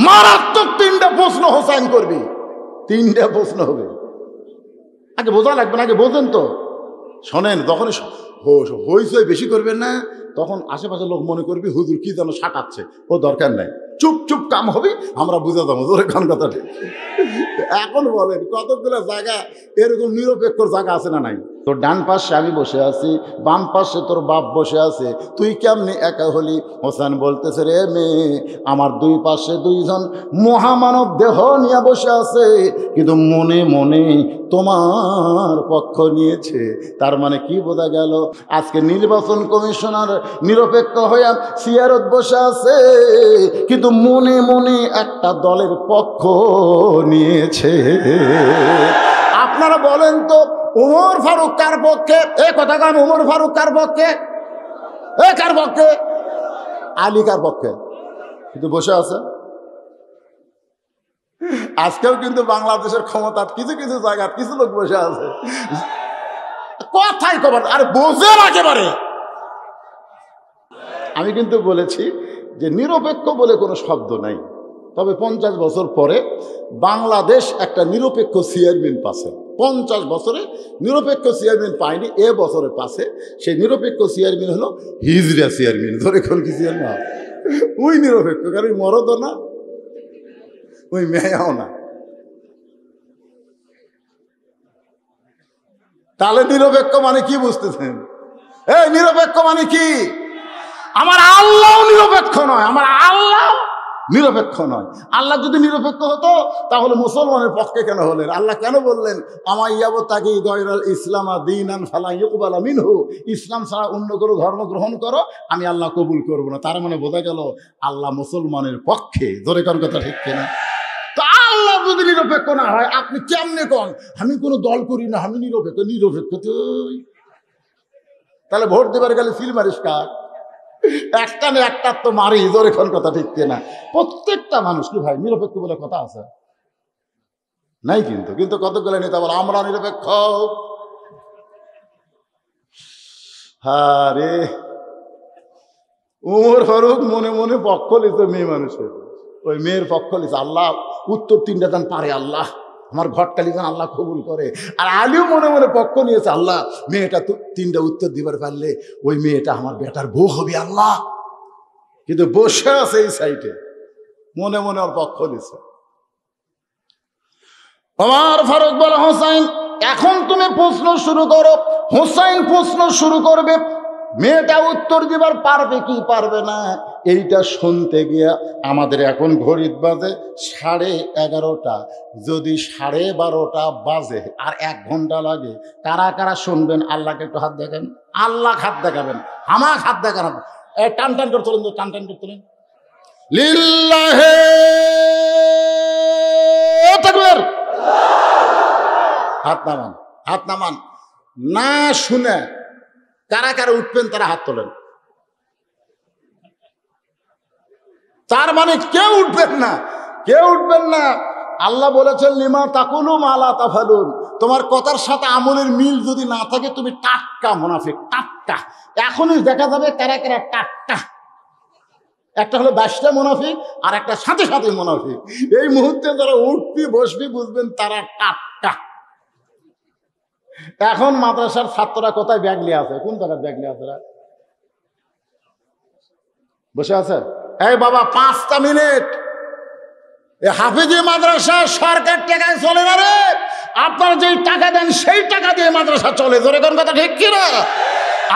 মারাত্মক তিনটা প্রশ্ন হোসাইন করবি, তিনটা প্রশ্ন হবে। আগে বোঝা লাগবে না, আগে বোঝেন তো। শোনেন, যখন হইচই বেশি করবেন না, তখন আশেপাশে লোক মনে করবি হুজুর কি যেন সাটাচ্ছে। ও দরকার নাই, চুপ চুপ কাম হবে, আমরা বুঝে যাবো জোরে কান কথা। এখন বলেন কতগুলো জায়গা এরকম নিরপেক্ষ জায়গা আছে না নাই? তোর ডান পাশে আমি বসে আছি, বাম পাশে তোর বাপ বসে আছে, তুই কেমনি একা হলি? হোসেন বলতেছে, রে মেয়ে, আমার দুই পাশে দুইজন মহামানব দেহ নিয়ে বসে আছে, কিন্তু মনে মনে তোমার পক্ষ নিয়েছে। তার মানে কি বোঝা গেল? আজকে নির্বাচন কমিশনার নিরপেক্ষ হইয়া সিয়ারত বসে আছে, কিন্তু মনে মনে একটা দলের পক্ষ নিয়েছে। আপনারা বলেন তো, উমর ফারুক কার পক্ষে? এ কথা কান, উমর ফারুক কার পক্ষে? এ কার পক্ষে? আলী কার পক্ষে? কিন্তু বসে আছে। আজকেও কিন্তু বাংলাদেশের ক্ষমতা কিছু কিছু জায়গায় কিছু লোক বসে আছে, কথাই কবার আরে বোঝে একেবারে। আমি কিন্তু বলেছি যে নিরপেক্ষ বলে কোনো শব্দ নাই, তবে 50 বছর পরে বাংলাদেশ একটা নিরপেক্ষ চেয়ারম্যান পাচ্ছে। 50 বছরে নিরপেক্ষ চেয়ারম্যান পায়নি, এ বছরে পাচ্ছে। সেই নিরপেক্ষ চেয়ারম্যান হলো হিজড়া চেয়ারম্যান। ধরে খোল কি চেয়ারম্যান? ওই নিরপেক্ষ, কারণ মরদও না, ওই মেয়াও না। তাহলে নিরপেক্ষ মানে কি বুঝতেছেন? এই নিরপেক্ষ মানে কি? আমার আল্লাহ নিরপেক্ষ নয়, আমার আল্লাহ নিরপেক্ষ নয়। আল্লাহ যদি নিরপেক্ষ হতো তাহলে মুসলমানের পক্ষে কেন হলেন? আল্লাহ কেন বললেন আমাইয়াবতাগি গায়রাল ইসলামা দীনান ফালা ইউকবালা মিনহু, ইসলাম ছাড়া অন্য কোনো ধর্ম গ্রহণ করো, আমি আল্লাহ কবুল করব না। তার মানে বোঝা গেল আল্লাহ মুসলমানের পক্ষে। জোরে কোন কথা ঠিক কিনা? তো আল্লাহ যদি নিরপেক্ষ না হয়, আপনি কেমনে কোন আমি কোনো দল করি না, আমি নিরপেক্ষ? নিরপেক্ষ তুই তাহলে ভোট দেবার গেলে সিল মারিস কার? একটা না একটা তো মারি। জোরে কোন কথা ঠিক কিনা? প্রত্যেকটা মানুষ কি ভাই নিরপেক্ষ বলে কথা আছে? নাই। কিন্তু কতগুলো নেতা বলে আমরা নিরপেক্ষ। আরে উমর ফারুক মনে মনে পক্ষ লিছে মেয়ে মানুষের, ওই মেয়ের পক্ষ লিছে। আল্লাহ উত্তর তিনটা দান পারে, আল্লাহ আমার ঘটকালি যেন আল্লাহ কবুল করে। আর আলিও মনে মনে পক্ষ নিয়েছে, আল্লাহ মেয়েটা তো তিনটা উত্তর দিবার পারলে ওই মেয়েটা আমার বেটার বউ হবে আল্লাহ। কিন্তু বসে আছে এই সাইডে, মনে মনে ওর পক্ষ নিছে। ওমর ফারুক বলে, হোসাইন এখন তুমি প্রশ্ন শুরু করো। হোসাইন প্রশ্ন শুরু করবে, মেয়েটা উত্তর দিবার পারবে কি পারবে না এইটা শুনতে গিয়া আমাদের এখন ঘড়ির বাজে 11:30। যদি 12:30 বাজে আর 1 ঘন্টা লাগে, কারা কারা শুনবেন আল্লাহকে একটু হাত দেখাবেন। আল্লাহ হাত দেখাবেন, আমার হাত দেখান। টান টান করে তোলেন, টান টান করে তোলেন। লিল্লাহে তাকবীর। হাত নামান, হাত নামান। না শুনে কারা কারা উঠবেন তারা হাত তোলেন। তার মানে কেউ উঠবেন না, কেউ উঠবেন না। আল্লাহ বলেছেন লিমা তাকুলু মা লা তাফালুন, তোমার কথার সাথে আমলের মিল যদি না থাকে তুমি টাটকা মুনাফিক, টাটকা। এখনই দেখা যাবে কারা কারা টাটকা। একটা হলো 22টা মুনাফিক আর একটা সাথে সাথে মুনাফিক। এই মুহূর্তে যারা উঠবি বসবি বুঝবেন তারা টাটকা। এখন মাদ্রাসার ছাত্ররা কোথায় ব্যাগ নিয়ে আছে? কোন জায়গায় ব্যাগ নিয়ে আছে? বসে আছে। এই বাবা 5টা মিনিট। হাফিজি মাদ্রাসা সরকার টাকায় চলে না রে, আপনারা যেই টাকা দেন সেই টাকা দিয়ে মাদ্রাসা চলে। জোরে কোন কথা ঠিক কিনা?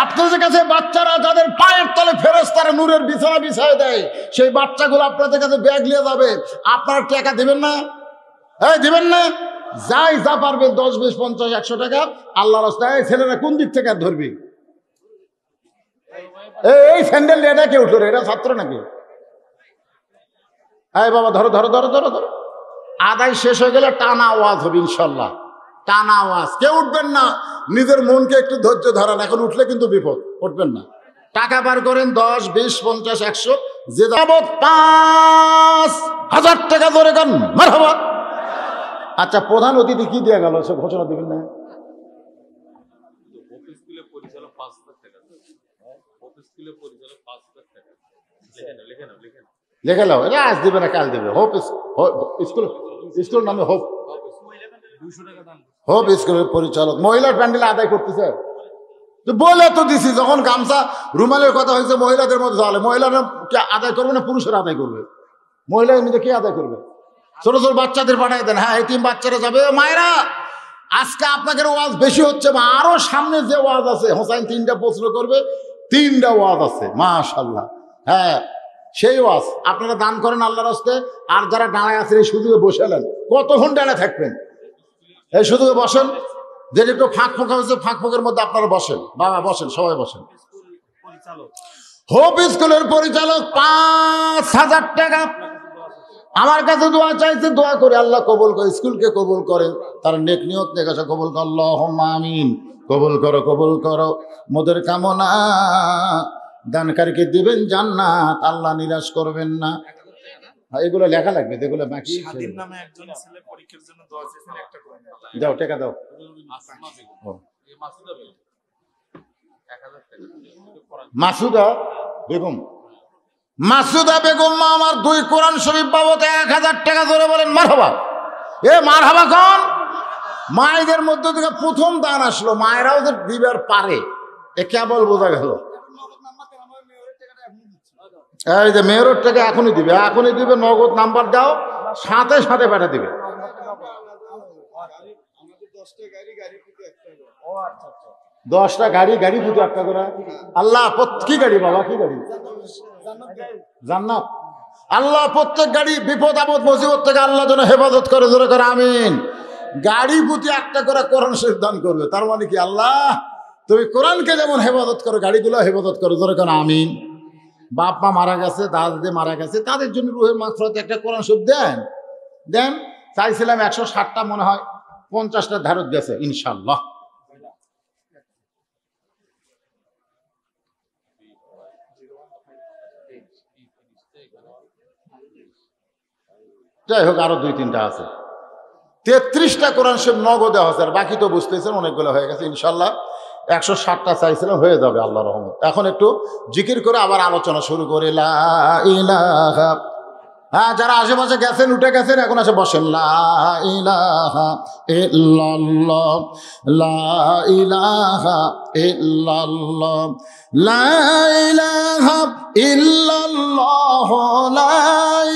আপনাদের কাছে বাচ্চারা যাদের পায়ের তলে ফেরেশতারা নূরের বিছানা বিছায় দেয়, সেই বাচ্চাগুলো আপনাদের কাছে ব্যাগ নিয়ে যাবে, আপনারা টাকা দেবেন না? হ্যাঁ দিবেন না? যাই যা পারবেন 10, 20, 50, 100 টাকা আল্লাহর রাস্তায়। ছেলেরা কোন দিক থেকে ধরবি? এই স্যান্ডেল এটা কে উঠলো? এটা ছাত্র নাকি? এই বাবা ধরো ধরো ধরো ধরো ধরো। আদায় শেষ হয়ে গেলে টানা আওয়াজ হবে ইনশাল্লাহ, টানা আওয়াজ। কেউ উঠবেন না, নিজের মনকে একটু ধৈর্য ধরান। এখন উঠলে কিন্তু বিপদ, উঠবেন না। টাকা বার করেন 10, 20, 50, 100, যে যাবত 5000 টাকা ধরে গান মারহাবা। আচ্ছা প্রধান অতিথি কি দিয়ে গেল সে ঘোষণা দিবেন না? লেখে নাও, এটা আজ দেবে না কাল দেবে। হোপ স্কুল, স্কুল নামে হোপ, হোপ স্কুলের পরিচালক মহিলার প্যান্ডেল আদায় করতেছে বলে তো দিছি। যখন গামছা রুমালের কথা হয়েছে মহিলাদের মধ্যে চলে, মহিলারা কে আদায় করবে না পুরুষেরা আদায় করবে? মহিলাদের মধ্যে কে আদায় করবে? ছোট ছোট বাচ্চাদের পাঠাই দেন। হ্যাঁ, এতিম বাচ্চারা যাবে। মায়েরা আজকে আপনাদের ওয়াজ বেশি হচ্ছে, বা আরো সামনে যে ওয়াজ আছে, হোসাইন 3টা প্রশ্ন করবে, 3টা ওয়াজ আছে মাশাআল্লাহ। হ্যাঁ, সেই ওয়াজ আপনারা দান করেন আল্লাহর রাস্তায়। আর যারা দাঁড়ায় আছেন এই সুযোগে বসেলেন, কতক্ষণ দাঁড়ায় থাকবেন? এই সুযোগে বসেন, যেটা একটু ফাঁক ফোঁকা হয়েছে ফাঁক ফোঁকের মধ্যে আপনারা বসেন। বাবা বসেন, সবাই বসেন। হোপ স্কুলের পরিচালক 5,000 টাকা আমার কাছে দোয়া চাইছে, দোয়া করে আল্লাহ কবুল করে, স্কুলকে কবুল করে, তার নেক নিয়ত নেকাশা কবুল কর, আল্লাহুম্মা আমিন। কবুল করো, কবুল করো। মোদের কামনা দানকারীকে দিবেন জান্নাত, আল্লাহ নিরাশ করবেন না। এগুলো লেখা লাগবে, এগুলো বাকি। যাও টাকা দাও। মাসুদা বেগম, মাসুদা বেগম মা আমার 2 কোরআন শরীফ বাবদে 1000 টাকা ধরে বলেন মারহাবা। এ মারহাবা কোন মায়েদের মধ্যে থেকে প্রথম দান আসলো, মায়েরাও যে দিবার পারে এ কেবল বোঝা গেল। এই যে মেয়রের টাকা এখনই দিবে, এখনই দিবে, নগদ নাম্বার দাও, সাথে সাথে পাঠা দিবে। 10টা গাড়ি, গাড়ি প্রতি 1 টাকা করে। আল্লাহ কি গাড়ি বাবা, কি গাড়ি? জান্নাত। আল্লাহ প্রত্যেক গাড়ি বিপদ আপদ মুসিবত থেকে আল্লাহ যেন হেফাজত করে, জোরে করে আমিন। গাড়ি প্রতি 1 টাকা করে কোরআন শরীফ দান করবে। তার মানে কি, আল্লাহ তুমি কোরআনকে যেমন হেফাজত করো, গাড়িগুলো হেফাজত করো, জোরে করে আমিন। বাপ মা মারা গেছে, দাদা মারা গেছে, তাদের জন্য রুহের মাগফিরাতে একটা কোরআন শরীফ দেন। দেন চাইছিলাম 160টা, মনে হয় 50টা ধারত গেছে ইনশাল্লাহ। যাই হোক, আরো 2-3টা আছে। 33টা কোরআন শরীফ নগদে আছে, আর বাকি তো বুঝতেছেন অনেকগুলো হয়ে গেছে ইনশাল্লাহ। 160টা চাইছিলাম, হয়ে যাবে আল্লাহর রহমত। এখন একটু জিকির করে আবার আলোচনা শুরু করে। লা ইলাহা, হ্যাঁ যারা আশেপাশে গেছেন উঠে গেছেন, এখন আছে বসেন। লা ইলাহা ইল্লাল্লাহ, লা ইলাহা ইল্লাল্লাহ, লা ইলাহা ইল্লাল্লাহ, লা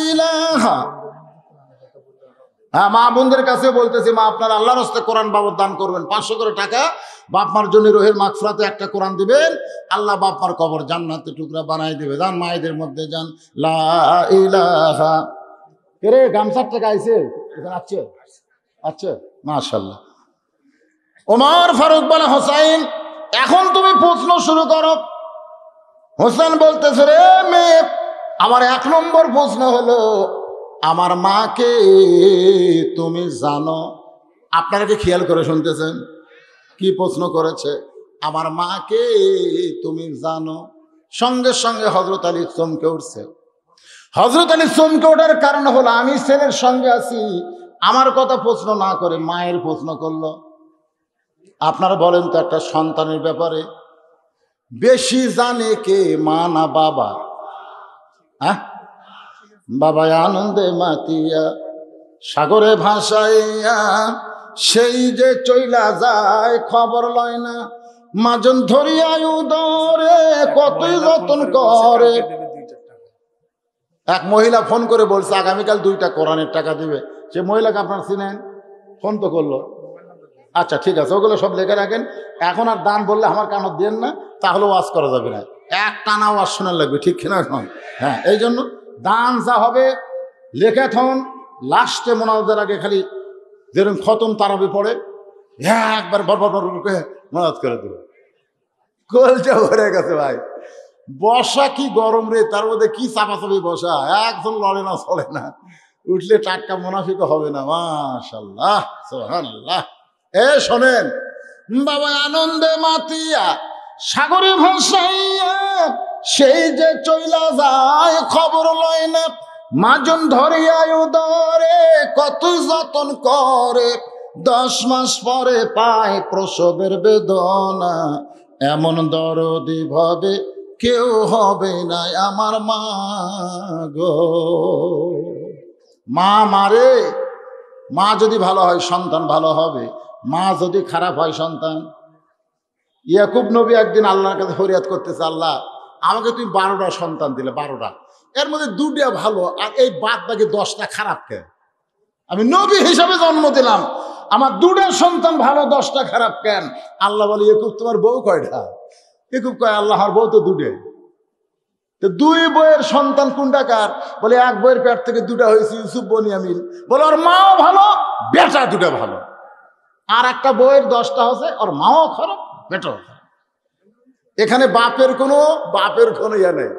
ইলাহা। হ্যাঁ, মা বোনদের কাছে বলতেছি, মা আপনারা আল্লাহর রাস্তায় কোরআন বাবদ দান করবেন। 500 করে টাকা বাপ মার জন্য রোহের মাগফিরাতে একটা কোরআন দিবেন, আল্লাহ বাপ মার কবর জান্নাতের টুকরা বানাই দিবে। যান মায়েদের মধ্যে যান। লা ইলাহা। রে গামছার টাকা আইছে এখানে? আছে, আচ্ছা মাশাআল্লাহ। ওমর ফারুক বলে, হোসাইন এখন তুমি প্রশ্ন শুরু করো। হোসেন বলতেছে, রে মেয়ে, আমার 1 নম্বর প্রশ্ন হলো, আমার মাকে তুমি জানো? আপনারা কি খেয়াল করে শুনতেছেন কি প্রশ্ন করেছে? আমার মাকে তুমি জানো? সঙ্গে সঙ্গে হযরত আলী চমকে উঠছে। হযরত আলী চমকে ওঠার কারণ হলো, আমি ছেলের সঙ্গে আছি, আমার কথা প্রশ্ন না করে মায়ের প্রশ্ন করলো। আপনারা বলেন তো, একটা সন্তানের ব্যাপারে বেশি জানে কে, মা না বাবা? হ্যাঁ, বাবা আনন্দে মাতিয়া সাগরে ভাসাইয়া, সেই যে চইলা যায় খবর লয় না, মাজন ধরিয়া উদরে কতই যতন করে। এক মহিলা ফোন করে বলছে আগামীকাল 2টা কোরআনের টাকা দিবে। সে মহিলাকে আপনার চিনেন? ফোন তো করলো। আচ্ছা ঠিক আছে, ওগুলো সব লেখে রাখেন। এখন আর দান বললে আমার কানত দেন না, তাহলে ওয়াজ করা যাবে না, এক টানা ওয়াজ শোনার লাগবে, ঠিক কিনা এখন? হ্যাঁ, এই জন্য দান যা হবে লেখে থন, লাস্টে মোনাজাতের আগে খালি যেরকম খতম তারাবি পড়ে একবার বরবর মোনাজাত করে দেবে। কলটা ভরে গেছে ভাই। বসা কি গরম রে, তার মধ্যে কি চাপাচাপি বসা, একজন লড়ে না চলে না, উঠলে টাটকা মুনাফিক হবে না। মাশাআল্লাহ, সুবহানাল্লাহ। এ শোনেন, বাবা আনন্দে মাতিয়া সাগরে ভাসাইয়া, সেই যে চইলা যায় খবর লয় না, মাজন ধরিয়া উদরে কত যতন করে, 10 মাস পরে পায় প্রসবের বেদনা, এমন দরদি ভাবে কেউ হবে না আমার মা গো। মা মারে, মা যদি ভালো হয় সন্তান ভালো হবে, মা যদি খারাপ হয় সন্তান। ইয়াকুব নবী একদিন আল্লাহর কাছে ফরিয়াদ করতেছে, আল্লাহ আমাকে তুমি 12টা সন্তান দিলে, 12টা, এর মধ্যে 2টা ভালো আর এই বাদ বাকি 10টা খারাপ কেন? আমি নবী হিসাবে জন্ম দিলাম, আমার 2টা সন্তান ভালো 10টা খারাপ কেন? আল্লাহ বলে, ইয়াকুব তোমার বউ কয়টা? ইয়াকুব কয়, আল্লাহর বউ তো 2টে। তো 2 বইয়ের সন্তান কোনটা কার? বলে এক বইয়ের পেট থেকে 2টা হয়েছে, ইউসুফ বনিয়ামিন। বলে ওর মাও ভালো, বেটা 2টা ভালো। আর একটা বইয়ের 10টা হচ্ছে, ওর মাও খারাপ, বেটাও খারাপ। এখানে বাপের কোনো ইয়ে নেই।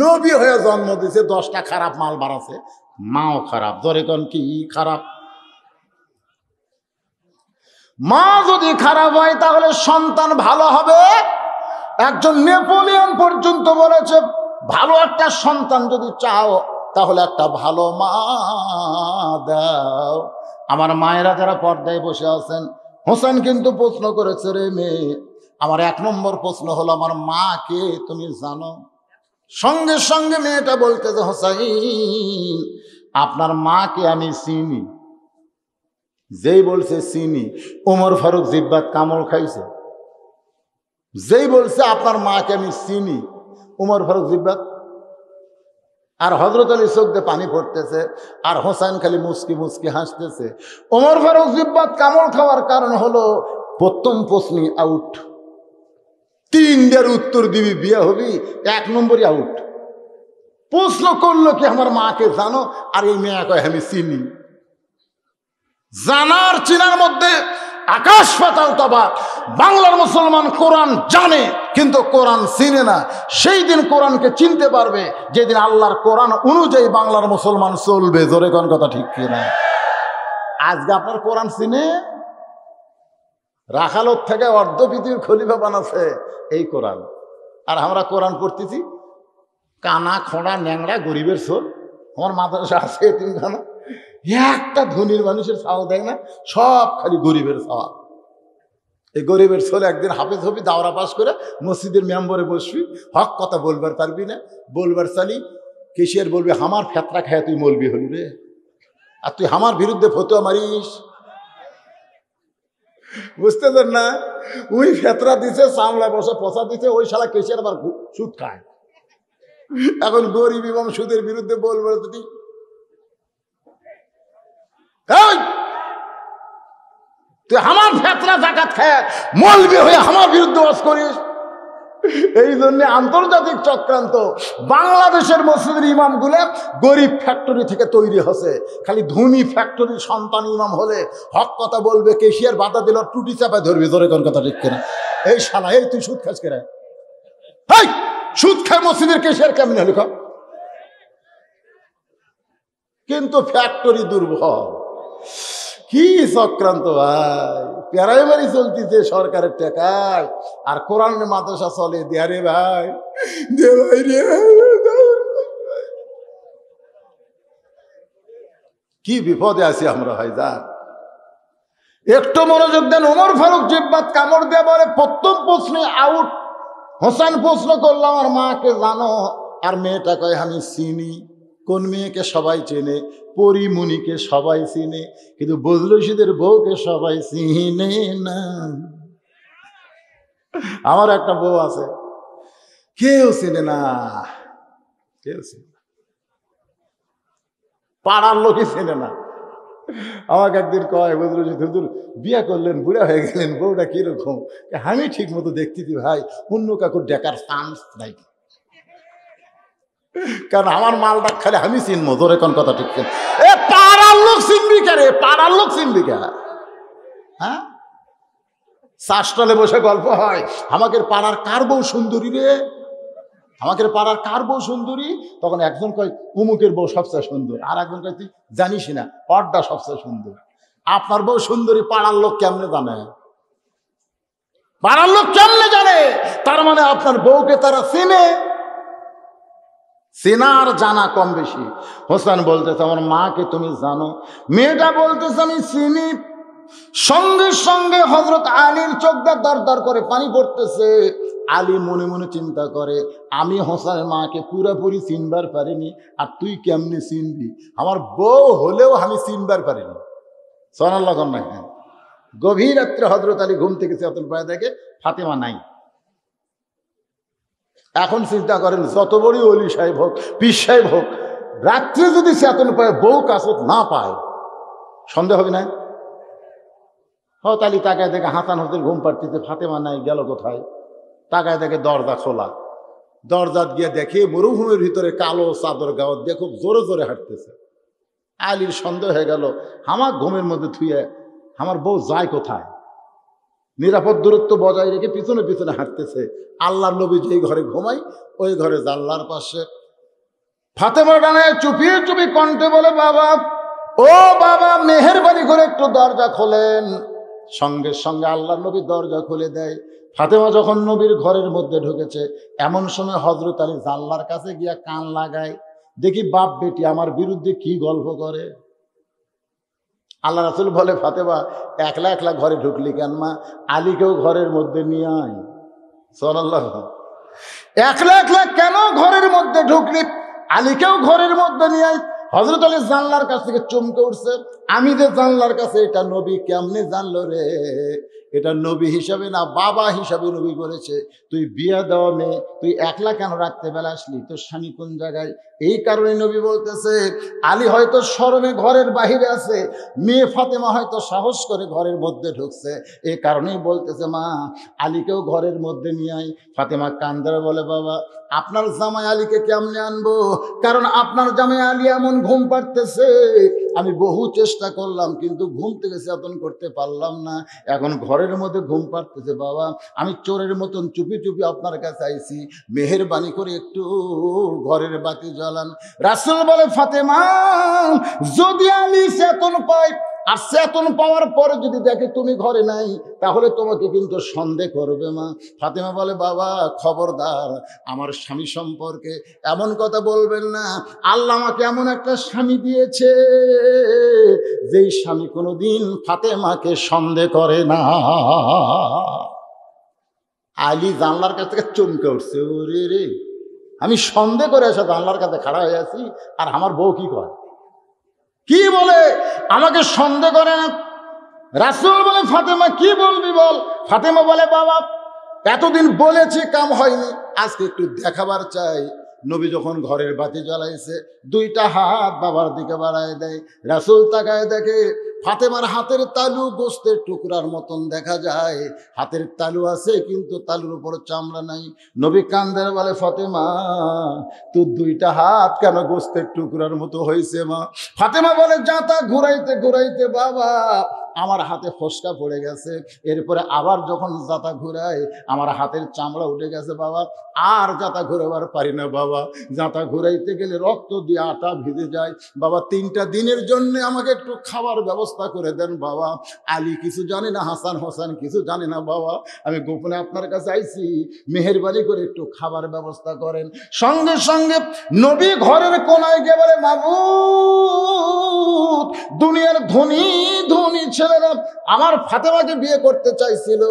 নবী হয়ে জন্ম দিয়েছে, 10টা খারাপ মাল বাড়াছে, মাও খারাপ। ধরে কোন কি খারাপ? মা যদি খারাপ হয় তাহলে সন্তান ভালো হবে। একজন নেপোলিয়ন পর্যন্ত বলেছে, ভালো একটা সন্তান যদি চাও তাহলে একটা ভালো মা দাও। আমার মায়েরা যারা পর্দায় বসে আছেন, হোসেন কিন্তু প্রশ্ন করেছে, রে মেয়ে, আমার 1 নম্বর প্রশ্ন হলো, আমার মাকে তুমি জানো? সঙ্গে সঙ্গে মেয়েটা বলতেছে, হোসেন আপনার মাকে আমি চিনি। যেই বলছে চিনি, ওমর ফারুক জিব্বাত কামড় খাইছে। যেই বলছে আপনার মাকে আমি চিনি, ওমর ফারুক জিব্বাত, আর হযরত আলী চোখ দিয়ে পানি পড়তেছে, আর হোসেন খালি মুচকি মুচকি হাসতেছে। ওমর ফারুক জিব্বাত কামড় খাওয়ার কারণ হলো, প্রথম প্রশ্নই আউট। 3টার উত্তর দিবি, বিয়ে হবি, 1 নম্বরই আউট। প্রশ্ন করলো কি আমার মাকে জানো? আর এই মেয়ে কয় আমি চিনি। জানার চিনার মধ্যে আকাশ পাতাল তফাৎ। বাংলার মুসলমান কোরআন জানে কিন্তু কোরআন চিনে না। সেই দিন কোরআনকে চিনতে পারবে যেদিন আল্লাহর কোরআন অনুযায়ী বাংলার মুসলমান চলবে। জোরে কোন কথা ঠিক কিনা? আজকে আপনার কোরআন চিনে? রাখালোর থেকে অর্ধ পৃথিবীর খলিফা বানাচ্ছে এই কোরআন, আর আমরা কোরআন পড়তেছি কানা খোঁড়া ন্যাংরা গরিবের সোল। আমার মাদ্রাসা আছে এতিমখানা, একটা ধনীর মানুষের ছাওয়া দেয় না, সব খালি গরিবের ছাওয়া। এই গরিবের ছোলে একদিন হাফেজ হবি, দাওরা পাস করে মসজিদের মেম্বরে বসবি, হক কথা বলবার পারবি না, বলবার চালি কেশিয়ার বলবি আমার ফেতরা খায় তুই মলবি হলি রে, আর তুই আমার বিরুদ্ধে ফতোয়া মারিস। বুঝতে পার না? ওই ফেতরা দিছে, সামলা বসে পচা দিছে, ওই শালা কেশিয়ার আবার সুদ খায়। এখন গরিব এবং সুদের বিরুদ্ধে বলবে তুই তুই আমার ফেতরা জাকাত খায় মলবি হয়ে আমার বিরুদ্ধে ওয়াজ করিস। এই জন্য আন্তর্জাতিক চক্রান্ত। বাংলাদেশের মসজিদের ইমামগুলো গরিব ফ্যাক্টরি থেকে তৈরি হচ্ছে, খালি ধনী ফ্যাক্টরির সন্তান ইমাম হলে হক কথা বলবে, কেশিয়ার বাধা দিল টুটি চাপায় ধরবি। ধরে কোন কথা ঠিক কিনা? এই শালা, এই তুই সুদ খাস কেন? সুদ খায় মসজিদের কেশিয়ার কেমন হলি? কিন্তু ফ্যাক্টরি দুর্বল। কি চক্রান্ত ভাই! প্রাইমারি চলতেছে সরকারের টাকায়, আর কোরআনের মাদ্রাসা চলে দেয়া রে ভাই, দে ভাই রে। কি বিপদে আছি আমরা ভাই। যা একটু মনোযোগ দেন। ওমর ফারুক জিব্বাত কামড় দিয়ে বলে, প্রথম প্রশ্নে আউট। হোসেন প্রশ্ন করলো আমার মাকে জানো? আর মেয়েটা কয় আমি চিনি। কোন মেয়েকে সবাই চেনে? পরিমণিকে সবাই চিনে, কিন্তু বজলুসিদের বউকে সবাই চিনে না। আমার একটা বউ আছে, কেউ চিনে না, কেউ চিনে না, পাড়ার লোকই চেনে না। আমাকে একদিন কয়, বজলুসি হুজুর বিয়ে করলেন, বুড়া হয়ে গেলেন, বউটা কিরকম? আমি ঠিক মতো দেখতেছি ভাই, অন্য কাকুর দেখার চান্স নাই, কারণ আমার মালটা খালি আমি চিনবো। ধরে কোন কথা ঠিক কিনা? এ পাড়ার লোক চিনবি কে রে? পাড়ার লোক চিনবি কে? হ্যাঁ, চাষটলে বসে গল্প হয়, আমাকে পাড়ার কার বউ সুন্দরী রে, আমাকে পাড়ার কার বউ সুন্দরী? তখন একজন কয় উমুকের বউ সবচেয়ে সুন্দর, আর একজন কয় তুই জানিস না অর্ডা সবচেয়ে সুন্দর। আপনার বউ সুন্দরী পাড়ার লোক কেমনে জানে? পাড়ার লোক কেমনে জানে? তার মানে আপনার বউকে তারা চিনে। চেনার জানা কম বেশি। হোসেন বলতেছে আমার মাকে তুমি জানো? মেয়েটা বলতেছে আমি চিনি। সঙ্গে সঙ্গে হযরত আলীর চোখ দিয়ে দর দর করে পানি পড়তেছে। আলী মনে মনে চিন্তা করে, আমি হোসেনের মাকে পুরোপুরি চিনবার পারিনি, আর তুই কেমনি চিনবি? আমার বউ হলেও আমি চিনবার পারিনি। সুবহানাল্লাহ না? হ্যাঁ। গভীর রাত্রে হযরত আলী ঘুম থেকে চেতন পায়, দেখে ফাতেমা নাই। এখন চিন্তা করেন, যত বড় ওলি সাহেব হোক, পীর সাহেব হোক, রাত্রে যদি চেতন পায়, বউ কাসত না পায়, সন্দেহ হবে না? হয়তো আলী তাকায় দেখে হাসান হোসেন ঘুম পাড়তেছে, ফাতেমা নাই, গেল কোথায়? তাকায় দেখে দরজা খোলা। দরজাত গিয়ে দেখে মরুভূমির ভিতরে কালো চাদর গাওয়া দিয়ে খুব জোরে জোরে হাঁটতেছে। আলীর সন্দেহ হয়ে গেল, আমার ঘুমের মধ্যে থুয়ে আমার বউ যায় কোথায়? নিরাপদ দূরত্ব বজায় রেখে পিছনে পিছনে হাঁটতেছে। আল্লাহর নবী যেই ঘরে ঘুমাই, ওই ঘরে জানলার পাশে ফাতেমা ডানায় চুপিয়ে চুপি কণ্ঠে বলে, বাবা, ও বাবা, মেহেরবানি করে একটু দরজা খোলেন। সঙ্গে সঙ্গে আল্লাহর নবী দরজা খুলে দেয়। ফাতেমা যখন নবীর ঘরের মধ্যে ঢুকেছে, এমন সময় হযরত আলী জানলার কাছে গিয়া কান লাগায়, দেখি বাপ বেটি আমার বিরুদ্ধে কি গল্প করে। আল্লাহ রাসূল বলে, ফাতেমা, একলা একলা ঘরে ঢুকলি কেন মা? আলীকেও ঘরের মধ্যে নিয়ে আয়। সুবহানাল্লাহ। একলা একলা কেন ঘরের মধ্যে ঢুকলি? আলীকেও ঘরের মধ্যে নিয়ে আয়। হযরত আলী জানলার কাছ থেকে চমকে উঠছে, আমি যে জানলার কাছে, এটা নবী কেমনে জানলো রে? এটা নবী হিসাবে না, বাবা হিসাবে নবী বলেছে, তুই বিয়া দেওয়া মেয়ে, তুই একলা কেন রাখতে বেলা আসলি? তোর স্বামী কোন জায়গায়? এই কারণে নবী বলতেছে, আলী হয়তো শরমে ঘরের বাহিরে আছে, মেয়ে ফাতেমা হয়তো সাহস করে ঘরের মধ্যে ঢুকছে। এই কারণেই বলতেছে, মা, আলীকেও ঘরের মধ্যে নিয়ে আয়। ফাতেমা কান্দারে বলে, বাবা, আপনার জামাই আলীকে কেমনে আনবো? কারণ আপনার জামাই আলী এমন ঘুম পাড়তেছে, আমি বহু চেষ্টা করলাম, কিন্তু ঘুম থেকে চেতন করতে পারলাম না। এখন ঘরের মধ্যে ঘুম পাড়তেছে। বাবা, আমি চোরের মতন চুপি চুপি আপনার কাছে আইছি, মেহেরবানি করে একটু ঘরের বাতি জ্বালান। রাসূল বলে, ফাতেমা, যদি আলী চেতন পায়, আর চেতন পাওয়ার পরে যদি দেখে তুমি ঘরে নাই, তাহলে তোমাকে কিন্তু সন্দেহ করবে মা। ফাতেমা বলে, বাবা, খবরদার, আমার স্বামী সম্পর্কে এমন কথা বলবেন না। আল্লাহ আমাকে এমন একটা স্বামী দিয়েছে, যেই স্বামী কোনোদিন ফাতেমাকে সন্দেহ করে না। আলী জানলার কাছ থেকে চমকে উঠছে, ওরে রে, আমি সন্দেহ করে এসে জানলার কাছে খাড়া হয়ে আছি, আর আমার বউ কি করে, কি বলে আমাকে সন্দেহ করে না। রাসূল বলে, ফাতেমা, কি বলবি বল। ফাতেমা বলে, বাবা, এতদিন বলেছি, কাম হয়নি, আজকে একটু দেখাবার চাই। নবী যখন ঘরের বাতি জ্বালাইছে, দুইটা হাত বাবার দিকে বাড়ায় দেয়। রাসূল তাকায় দেখে ফাতেমার হাতের তালু গোস্তের টুকরার মতন দেখা যায়। হাতের তালু আছে, কিন্তু তালুর উপর চামড়া নাই। নবী কান্দের বলে, ফাতেমা, তোর দুইটা হাত কেন গোস্তের টুকরার মতো হয়েছে মা? ফাতেমা বলে, জাতা ঘুরাইতে ঘুরাইতে বাবা আমার হাতে ফসকা পড়ে গেছে। এরপরে আবার যখন জাতা ঘুরাই, আমার হাতের চামড়া উঠে গেছে বাবা, আর জাতা ঘুরাবার পারি না বাবা। জাতা ঘুরাইতে গেলে রক্ত দিয়ে আটা ভিজে যায় বাবা। 3টা দিনের জন্য আমাকে একটু খাবার ব্যবস্থা করে দেন বাবা। আলী কিছু জানে না, হাসান হোসেন কিছু জানে না বাবা, আমি গোপনে আপনার কাছে আইছি, মেহেরবানি করে একটু খাবার ব্যবস্থা করেন। সঙ্গে সঙ্গে নবী ঘরের কোনায় গিয়ে বলে, মাবুদ, দুনিয়ার ধনী ধনী ছেলেরা আমার ফাতেমাকে বিয়ে করতে চাইছিল,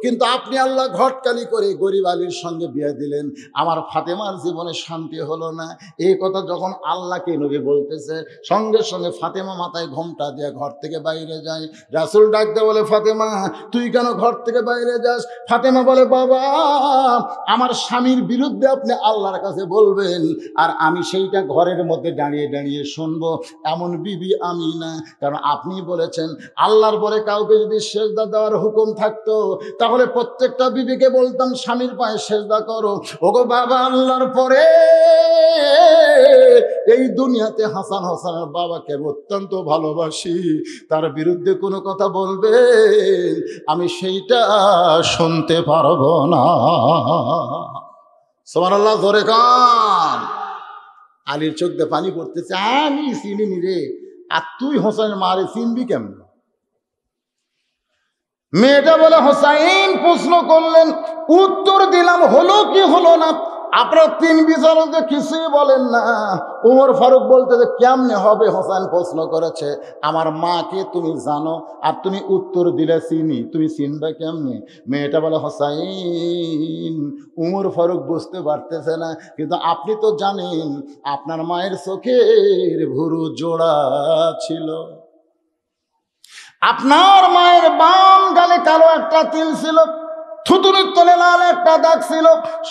কিন্তু আপনি আল্লাহ ঘটকালি করে গরিব আলীর সঙ্গে বিয়ে দিলেন, আমার ফাতেমার জীবনে শান্তি হলো না। এই কথা যখন আল্লাহকে নবী বলতেছে, সঙ্গে সঙ্গে ফাতেমা মাথায় ঘোমটা দিয়ে ঘর থেকে বাইরে যায়। রাসূল ডাকতে বলে, ফাতেমা, তুই কেন ঘর থেকে বাইরে যাস? ফাতেমা বলে, বাবা, আমার স্বামীর বিরুদ্ধে আপনি আল্লাহর কাছে বলবেন, আর আমি সেইটা ঘরের মধ্যে দাঁড়িয়ে দাঁড়িয়ে শুনবো, এমন বিবি আমি না। কারণ আপনি বলেছেন, আল্লাহর পরে কাউকে যদি সেজদা দেওয়ার হুকুম থাকতো, তাহলে প্রত্যেকটা বিবিকে বলতাম, স্বামীর পায়ে সেজদা করো। ওগো বাবা, আল্লাহর পরে এই দুনিয়াতে হাসান হোসেনের বাবাকে অত্যন্ত ভালোবাসি, তার বিরুদ্ধে কোনো কথা বলবে, আমি সেইটা শুনতে পারবো না। সুবহানাল্লাহ, জোরে কান। আলীর চোখ দিয়ে পানি পড়তেছে, আমি চিনি রে, আর তুই হোসেনের মারে চিনবি কেমন? মেয়েটা বলে, হোসাইন প্রশ্ন করলেন, উত্তর দিলাম, হলো কি হলো না আপনার তিন বিচারক যে কিছুই বলেন না। উমর ফারুক বলতে যে কেমনে হবে, হোসেন প্রশ্ন করেছে আমার মাকে তুমি জানো আর তুমি উত্তর দিলে চিনি, তুমি চিনবে কেমনে? মেয়েটা বলে হোসাইন। উমর ফারুক বুঝতে পারতেছে না, কিন্তু আপনি তো জানেন আপনার মায়ের চোখের ভুরু জোড়া ছিল, আপনার মায়ের বাম গালে কালো একটা তিল ছিল, থুতুনির তলে লাল একটা দাগ ছিল।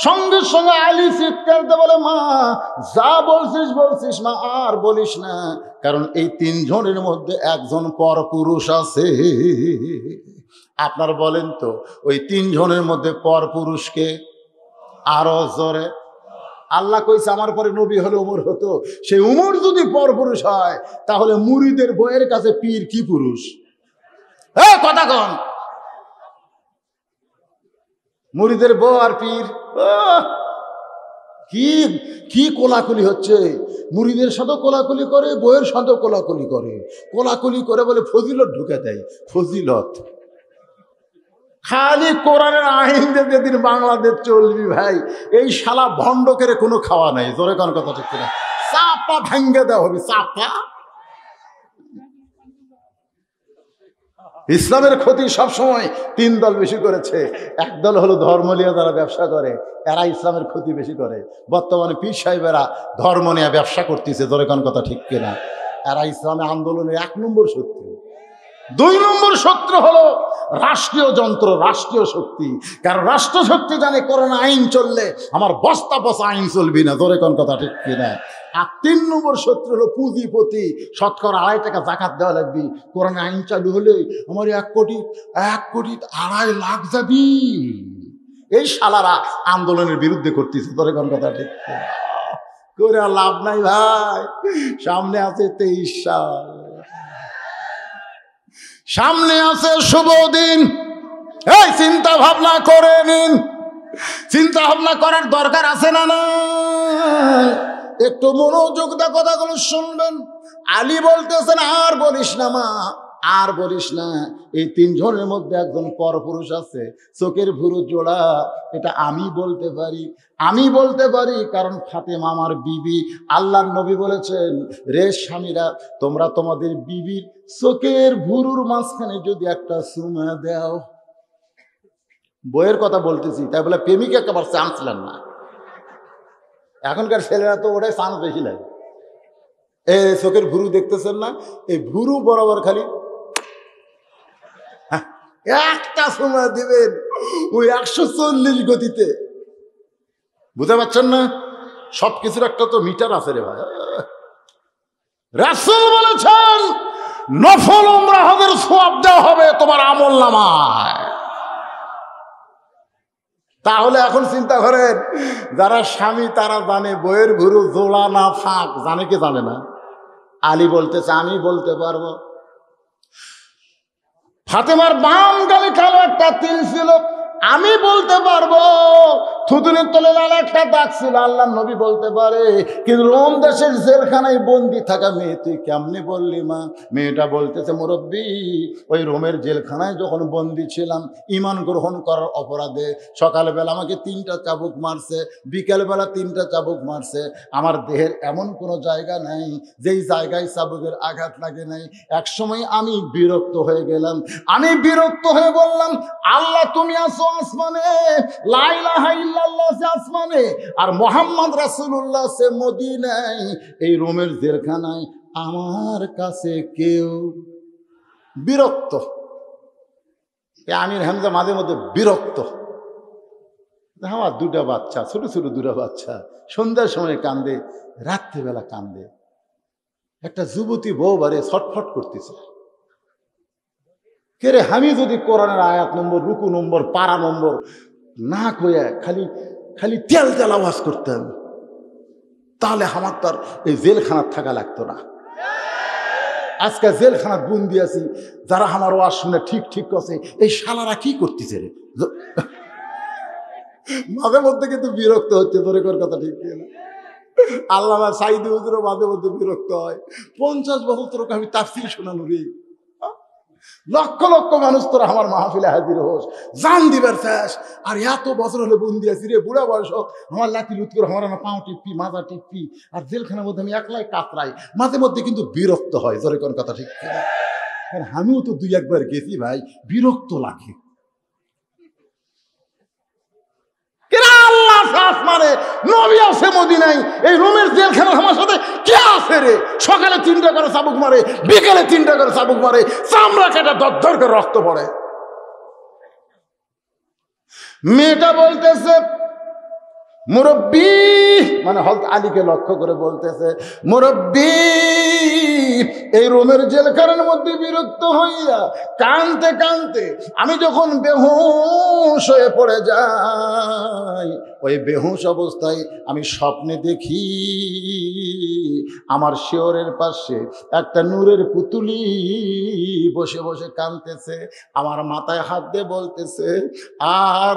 সঙ্গে সঙ্গে আলী চিৎকার দিয়ে বলে মা যা বলছিস বলছিস মা, আর বলিস না, কারণ এই তিনজনের মধ্যে একজন পরপুরুষ আছে। আপনার বলেন তো ওই তিনজনের মধ্যে পরপুরুষকে? আরো জোরে। আল্লাহ কইছে আমার পরে নবী হলে উমর হতো। সেই উমর যদি পরপুরুষ হয় তাহলে মুরিদের বইয়ের কাছে পীর কি পুরুষ? কথা কন। মুরিদের বউ আর পীর কি কি কোলাকুলি হচ্ছে। মুরিদের সাথেও কোলাকুলি করে, বইয়ের সাথেও কোলাকুলি করে। কোলাকুলি করে বলে ফজিলত ঢুকে দেয়। ফজিলত খালি কোরআনের আইন যেদিন বাংলাদেশ চলবি ভাই, এই শালা ভণ্ডকের কোনো খাওয়া নাই। জোরে কোন কথা ঠিক না? চাপা ভাঙ্গে দেওয়া হবে, চাপা। ইসলামের ক্ষতি সবসময় তিন দল বেশি করেছে। একদল হলো ধর্ম নিয়ে যারা ব্যবসা করে, এরা ইসলামের ক্ষতি বেশি করে। বর্তমানে পীর সাহেবেরা ধর্ম নিয়ে ব্যবসা করতেছে। জোরে কোন কথা ঠিক কিনা? এরা ইসলামী আন্দোলনের 1 নম্বর শত্রু। 2 নম্বর শত্রু হলো রাষ্ট্রীয় যন্ত্র, রাষ্ট্রীয় শক্তি। কারণ রাষ্ট্র শক্তি জানে করোনা আইন চললে আমার বস্তা পচা আইন চলবি না। জোরে কোন কথা ঠিক কিনা? আর 3 নম্বর শত্রু হলো পুঁজিপতি। শতকরা 2.5 টাকা জাকাত দেওয়া লাগবে। করোনা আইন চালু হলে আমার 1 কোটি 2.5 লাখ যাবি। এই শালারা আন্দোলনের বিরুদ্ধে করতেছে। জোরে কোন কথা ঠিক করে লাভ নাই ভাই। সামনে আছে 23 সাল, সামনে আছে শুভ দিন। এই চিন্তা ভাবনা করে নিন। চিন্তা ভাবনা করার দরকার আছে না? না, একটু মনোযোগ দিয়ে কথাগুলো শুনবেন। আলী বলতেছেন আর বলিস না মা, আর বলিস না। এই 3 জনের মধ্যে একজন পরপুরুষ আছে, চোখের ভুরু জোড়া। এটা আমি বলতে পারি, আমি বলতে পারি, কারণ ফাতেমা আমার বিবি। আল্লাহর নবী বলেছেন রে স্বামীরা, তোমরা তোমাদের বিবির চোখের ভুরুর মাঝখানে যদি একটা চুমা দাও। বইয়ের কথা বলতেছি, তাই বলে প্রেমিক একেবারে চান্স নেন না। এখনকার ছেলেরা তো ওটাই চান্স বেশি লাগে। এই চোখের ভুরু দেখতেছেন না, এই ভুরু বরাবর খালি একটা সময় দিবেন ওই 140 গতিতে। বুঝতে পারছেন না? সবকিছুর একটা তো মিটার আছে রে ভাই। রাসূল বলেছেন নফল উমরা হজের সওয়াব দেওয়া হবে তোমার আমলনামায়। তাহলে এখন চিন্তা করেন, যারা স্বামী তারা জানে বইয়ের ভুরু জোড়া না ফাঁক, জানে কি জানে না? আলী বলতেছে আমি বলতে পারবো। ফাতেমার বাম গালে কালো একটা তিল ছিল, আমি বলতে পারবো। থুতুনির তলে লাল একটা দাগ ছিল, আল্লাহ নবী বলতে পারে। কিন্তু রোম দেশের জেলখানায় বন্দি থাকা মেয়ে তুই কেমনে বললি মা? মেয়েটা বলতেছে মুরব্বী, ওই রোমের জেলখানায় যখন বন্দি ছিলাম ঈমান গ্রহণ করার অপরাধে সকালবেলা আমাকে 3টা চাবুক মারছে, বিকেলবেলা 3টা চাবুক মারছে। আমার দেহের এমন কোনো জায়গা নাই যেই জায়গায় চাবুকের আঘাত লাগে নাই। একসময় আমি বিরক্ত হয়ে গেলাম, আমি বিরক্ত হয়ে বললাম আল্লাহ তুমি আছো আসমানে, লা ইলাহা ইল্লাল্লাহ আছে আসমানে, আর মুহাম্মদ রাসূলুল্লাহ আছে মদিনায়। এই রোমের জেলখানায় আমার কাছে কেউ বিরক্ত। আমির হামজা মাঝে মধ্যে বিরক্ত। আমার 2টা বাচ্চা, ছোট ছোট 2টা বাচ্চা, সন্ধ্যার সময় কান্দে, রাত্রিবেলা কান্দে। একটা যুবতী বউ বারে ছটফট করতেছে। কে রে, আমি যদি কোরআনের আয়াত নম্বর, রুকু নম্বর, পারা নম্বর না কইয়া খালি খালি তেল তেল আওয়াজ করতাম, তাহলে আমার তার এই জেলখানার থাকা লাগতো না। আজকে জেলখানার বন্দি আছি, যারা আমার ওয়াজ শুনে ঠিক ঠিক করছে, এই শালারা কি করতেছে রে। মাঝে মধ্যে কিন্তু বিরক্ত হচ্ছে, তোর কথা ঠিক না? আল্লামা সাইদি হুজুরও মাঝে মধ্যে বিরক্ত হয়। 50 বছর তোর আমি তাফসীর শোনানো রে, লক্ষ লক্ষ মানুষ তোরা আমার মাহফিলে হাজির হোস, জান দিবার শেষ। আর এত বছর হলে বন্দি আছি রে, বুড়া বয়স হোক, আমার লাঠি লুট করে আমার পাও টিপি, মাথা টিপি, আর জেলখানার মধ্যে আমি একলাই কাতরাই। মাঝে মধ্যে কিন্তু বিরক্ত হয়, জোরে কোন কথা ঠিক কিনা? আর আমিও তো দুই একবার গেছি ভাই, বিরক্ত লাগে। মানে নবী আছে মদিনায়, এই রোমের জেলখানার আমার সাথে কে আছে রে? সকালে 3টা করে চাবুক মারে, বিকেলে 3টা করে চাবুক মারে, চামড়া কেটে দরদর করে রক্ত পড়ে। মেয়েটা বলতেছে মুরব্বী, মানে হযরত আলীকে লক্ষ্য করে বলতেছে, মুরব্বী, এই রোমের জেলখানার মধ্যে বিরক্ত হইয়া কানতে কানতে আমি যখন বেহুশ হয়ে পড়ে যাই, ওই বেহুশ অবস্থায় আমি স্বপ্নে দেখি আমার শিয়রের পাশে একটা নূরের পুতুলি বসে বসে কাঁদতেছে, আমার মাথায় হাত দিয়ে বলতেছে, আর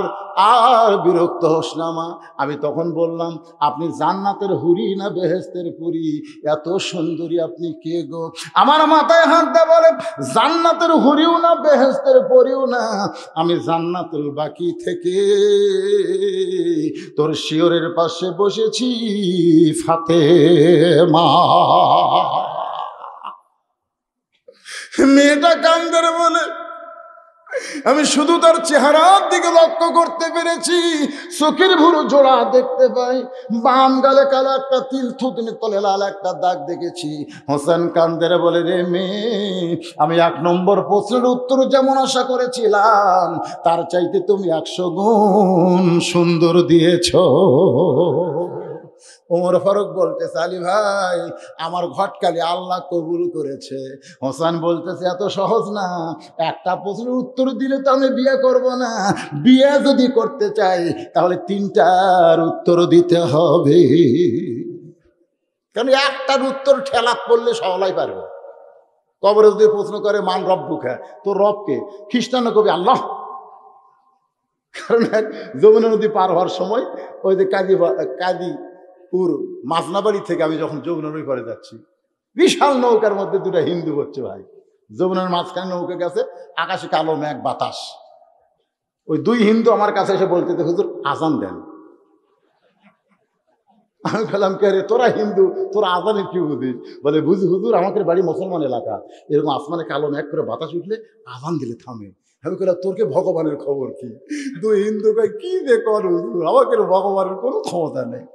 আর বিরক্ত হোস না মা। আমি তখন বললাম, আপনি জান্নাতের হুরি না বেহেশতের পুরি? এত সুন্দরী আপনি কে গো? আমার মাথায় হাত দিয়ে বলে, জান্নাতের হুরিও না বেহেশতের পরিও না, আমি জান্নাতুল বাকি থেকে তোর শিয়রের পাশে বসেছি ফাতেমা। মেয়েটা কান্দরে বলে, আমি শুধু তার চেহারার দিকে লক্ষ্য করতে পেরেছি, চোখের ভুরু জোড়া দেখতে পাই, বাম গালে কালো একটা তিল, থুতনির তলে লাল একটা দাগ দেখেছি। হোসেন কান্দরে বলে, রে মেয়ে, আমি 1 নম্বর প্রশ্নের উত্তর যেমন আশা করেছিলাম, তার চাইতে তুমি 100 গুণ সুন্দর দিয়েছ। ওমর ফারুক বলতেছে, আলী ভাই, আমার ঘটকালি আল্লাহ কবুল করেছে। হোসেন বলতেছে, এত সহজ না, একটা প্রশ্নের উত্তর দিলে তো আমি বিয়ে করব না, বিয়ে যদি করতে চাই তাহলে 3টার উত্তর দিতে হবে। কারণ একটার উত্তর ঠেলাত পড়লে সবাই পারবে। কবরে যদি প্রশ্ন করে মান রব্বুকা, তো রবকে, খ্রিস্টানও কবি আল্লাহ। কারণ যমুনা নদী পার হওয়ার সময় ওই যে কাদিপুর মাজনাবাড়ি থেকে আমি যখন যমুনা নদী পারে যাচ্ছি, বিশাল নৌকার মধ্যে 2টা হিন্দু হচ্ছে ভাই, যমুনার মাঝখানে নৌকা গেছে, আকাশে কালো মেঘ বাতাস। ওই 2 হিন্দু আমার কাছে এসে বলতে, হুজুর আজান দেন। আমি বললাম, কে রে, তোরা হিন্দু, তোরা আজানের কি বুঝিস? বলে, বুঝি হুজুর, আমাদের বাড়ি মুসলমান এলাকা, এরকম আসমানে কালো মেঘ করে বাতাস উঠলে আজান দিলে থামে। আমি বললাম, তোর কে ভগবানের খবর কি? 2 হিন্দু কয়, কি যে কর হুজুর, আমাকে ভগবানের কোনো ক্ষমতা নেই।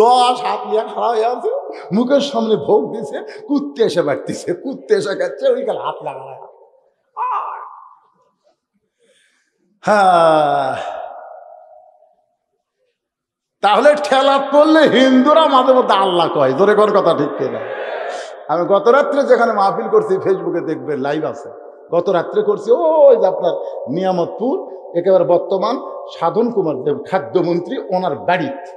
10 হাত নিয়ে খাড়া হয়ে আছে, মুখের সামনে ভোগ দিছে, কুত্তে এসে বাড়তিছে, কুত্তে এসে খাচ্ছে, ওই কাল হাত লাগায়। হ্যাঁ, তাহলে ঠেলা পড়লে হিন্দুরা মাঝে মধ্যে আল্লাহ কয়, জোরে কোন কথা ঠিক কিনা? আমি গত রাত্রে যেখানে মাহফিল করছি, ফেসবুকে দেখবেন, লাইভ আছে, গত রাত্রে করছি, ওই যে আপনার নিয়ামতপুর, একেবারে বর্তমান সাধন কুমার দেব খাদ্যমন্ত্রী, ওনার বাড়িতে